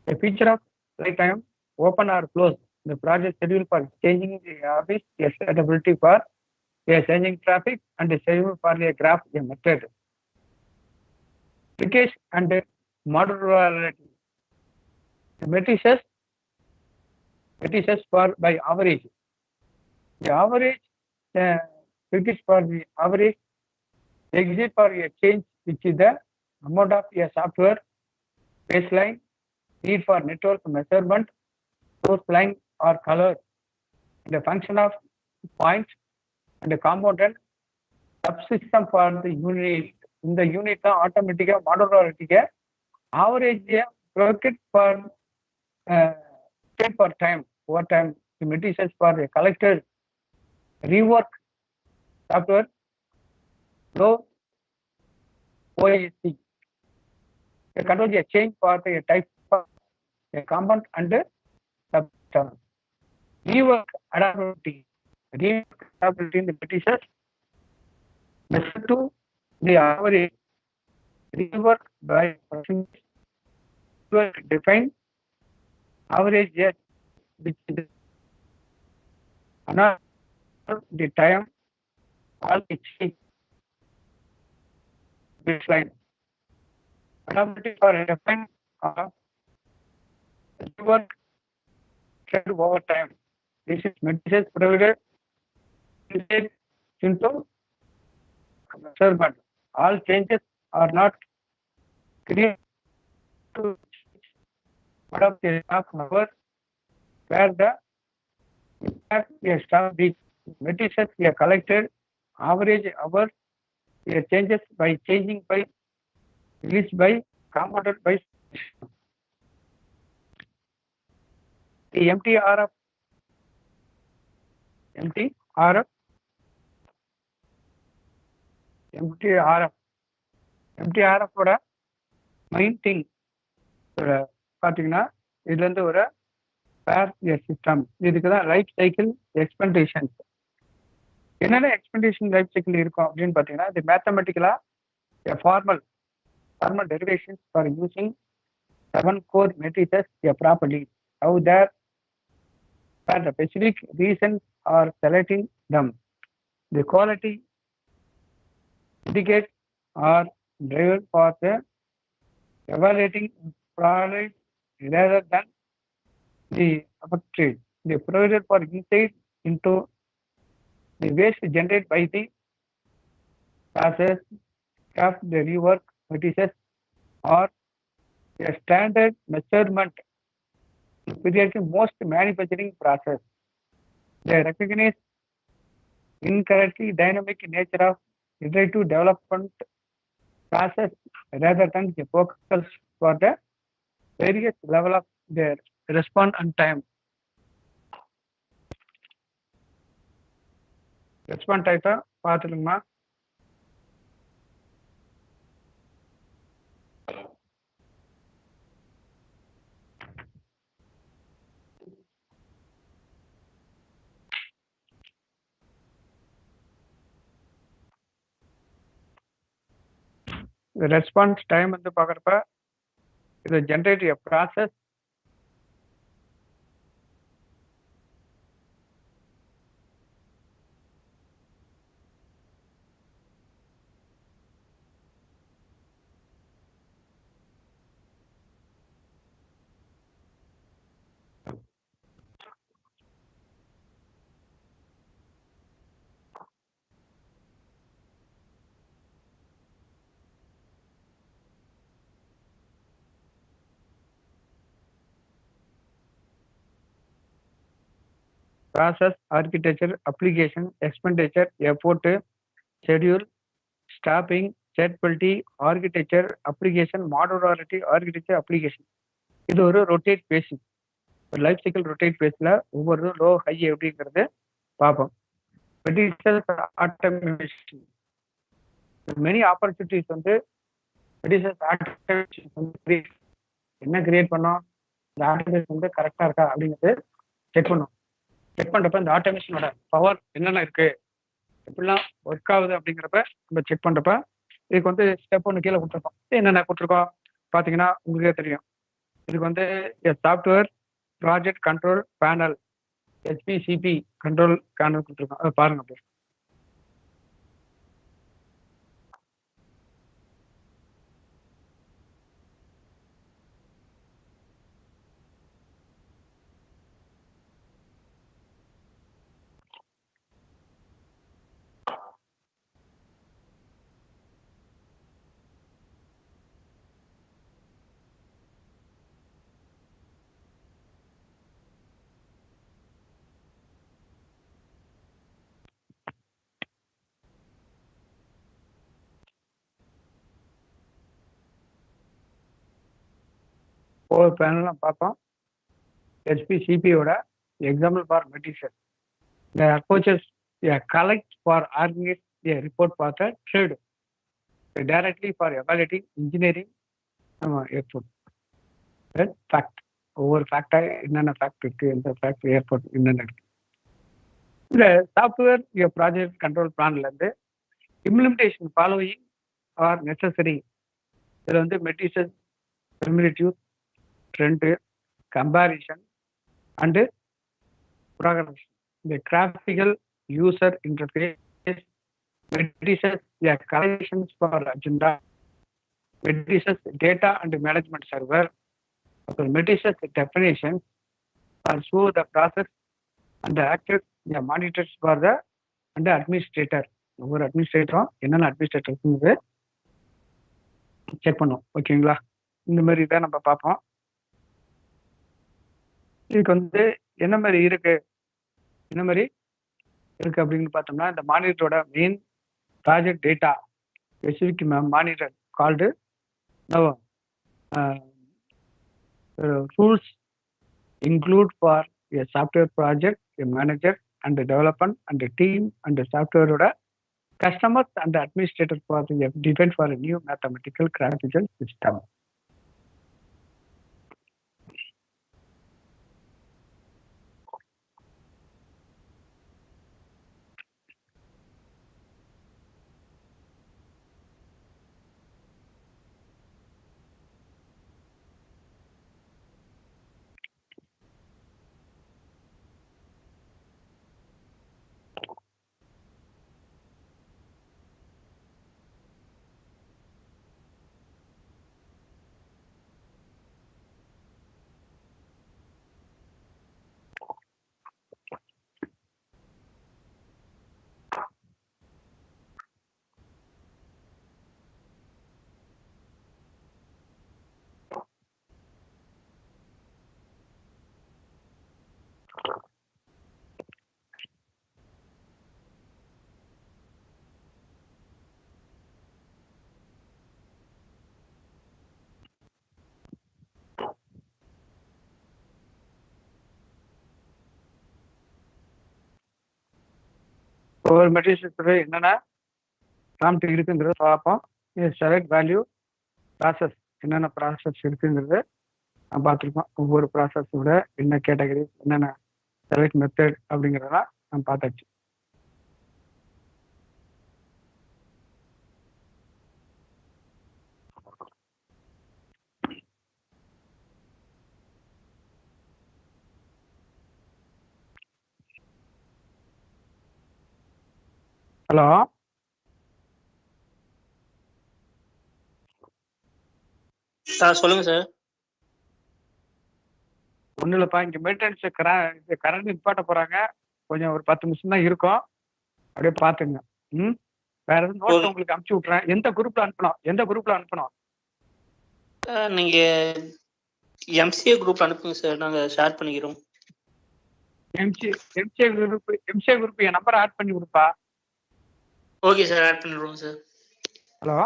A feature of lifetime, open or close the project schedule for changing the office, a stability for a changing traffic, and a schedule for a graph, a method. Package and modularity. The matrices for by average. The average package for the average exit for a change, which is the amount of a software baseline need for network measurement, source line or color, the function of points and the component subsystem for the unit. In the unit automatic modularity average bracket for for time over time. The matrices for the collector rework software low OAC. The control a change for the type of a component and subsystem. Rework adaptability. Rework adaptability in the matrices measure to the average. Rework by define average yet which is another the time all the change baseline. Adaptability for a define rework trend over time. This is matrices provided into measurement. All changes are not created to part of the staff number where the impact a staff big Matrices are collected average hours changes by changing by released by compounded by the MTRF MTRF MTRF MTRF ஓட main thing பார்த்தீங்கன்னா இதுல இருந்து ஒரு pair system. இதுக்கு தான் life cycle expectations. என்னென்ன expectation life cycle இருக்கும் அப்படின்னு பார்த்தீங்கன்னா, இது மேத்தமெட்டிக்கலா formal derivations for using 7 core matrices properly. How there are the specific reasons are selecting them. The quality indicates are driven for the evaluating product rather than the objective. The provided for insight into the waste generated by the process of the rework matrices or a standard measurement period most manufacturing process. They recognize incorrectly dynamic nature of iterative development process rather than the focus for the various level of their response and time. Response type பார்த்துருங்கம்மா. Response time வந்து பார்க்குறப்ப இது generate a process process, architecture, application, expenditure, effort, schedule, staffing, stability, architecture, application, modularity, architecture, application. இது ஒரு rotate பேசிக். Life cycle rotate பேஸில் ஒவ்வொரு low high எப்படிங்கிறது பார்ப்போம். ஆட்டோமேஷன் மெனி ஆப்பர்ச்சுனிட்டிஸ் வந்து ஆட்டோமேஷன் வந்து என்ன கிரியேட் பண்ணோம், இந்த ஆட்டோமேஷன் வந்து கரெக்டாக இருக்கா அப்படிங்கிறது செக் பண்ணும். செக் பண்ணுறப்ப இந்த ஆட்டோமேஷனோட பவர் என்னென்ன இருக்கு, எப்படிலாம் ஒர்க் ஆகுது அப்படிங்கிறப்ப நம்ம செக் பண்ணுறப்ப இதுக்கு வந்து ஸ்டெப் ஒன்று கீழே கொடுத்துருக்கோம். என்னென்ன கொடுத்துருக்கோம் பார்த்தீங்கன்னா உங்களுக்கே தெரியும். இதுக்கு வந்து software project control panel HPCP control panel கொடுத்துருக்கோம். அதை பாருங்க. அப்படி ஒவ்வொரு பேனலாம் பார்த்தோம். HPCPயோட example for material the approaches collect for organize a report for the trade directly for evaluating engineering effort. Fact ஒவ்வொரு ஃபேக்டா என்னென்ன ஃபேக்ட் இருக்கு, எந்த ஃபேக்ட் ஏர்போர்ட் என்னென்ன இருக்கு. இந்த சாஃப்ட்வேர் ப்ராஜெக்ட் கண்ட்ரோல் பிளான்ல இருந்து இம்ப்ளிமெண்டேஷன் ஃபாலோயிங் ஆர் நெசசரி. இதில் வந்து material relative trend comparison and programmation. The graphical user interface, matrices, collections for agenda, matrices data and management server, matrices definitions, and show the process and the actors monitors for the and the administrator. ஒவ்வொரு அட்மினிஸ்ட்ரேட்டரும் என்னென்ன administrators check பண்ணுவோம். ஓகேங்களா? இந்த மாதிரி தான் நம்ம பார்ப்போம். இதுக்கு வந்து என்ன மாதிரி இருக்கு, என்ன மாதிரி இருக்கு அப்படின்னு பார்த்தோம்னா இந்த மானிட்டரோட main project data specific monitor called rules include for a software project, a manager and the development and the team and the software oda customers and the administrator for the define for a new mathematical graphical system. ஒவ்வொரு மெட்டீரியல்ஸோட என்னென்ன prompt இருக்குங்கிறத பார்ப்போம். Select value process என்னென்ன process இருக்குங்கிறது நான் பார்த்துருக்கோம். ஒவ்வொரு ப்ராசஸோட என்ன கேட்டகரி என்னென்ன செலக்ட் மெத்தட் அப்படிங்கிறதெல்லாம் நான் பார்த்தாச்சு. ஹலோ, சொல்லுங்க சார். ஒன்றும் இல்லைப்பா, இங்கே மெயின்டெனன்ஸ் கரண்ட் நிப்பாட்ட போகிறாங்க. கொஞ்சம் ஒரு 10 நிமிஷம் தான் இருக்கும், அப்படியே பார்த்துங்க. ம், வேற எதுவும் நோட்ஸ் உங்களுக்கு அனுப்பிச்சி விட்றேன். எந்த குரூப்ல அனுப்பணும்? நீங்க எம்சிஏ குரூப் அனுப்புங்க சார், நாங்க ஷேர் பண்ணிக்கிறோம். எம்சிஏ குரூப் என் நம்பரை ஆட் பண்ணி கொடுப்பா. ஓகே சார், ஆட் பண்ணிடுவோம் சார். ஹலோ,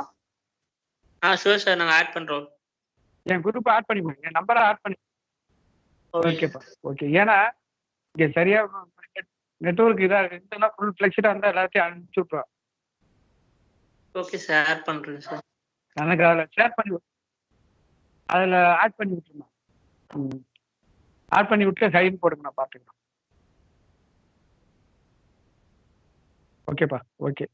ஷூர் சார், நாங்க ஆட் பண்றோம். என் குரூப் ஆட் பண்ணிக்கோங்க, என் நம்பரை ஆட் பண்ணி. ஓகேப்பா, ஓகே. ஏன்னா இங்கே சரியா நெட்வொர்க் இதாக இருந்துச்சுன்னா ஃபுல் ஃப்ளெக்சிடாக இருந்தால் எல்லாத்தையும் அனுப்பிச்சி விட்ருவோம். ஓகே சார், ஆட் பண்றேன் சார். எனக்கு அதில் ஷேர் பண்ணி அதில் ஆட் பண்ணி விட்டுருங்க. ஆட் பண்ணி விட்டு சைன் போடுங்க, நான் பார்த்துக்கிறேன். ஓகேப்பா, ஓகே.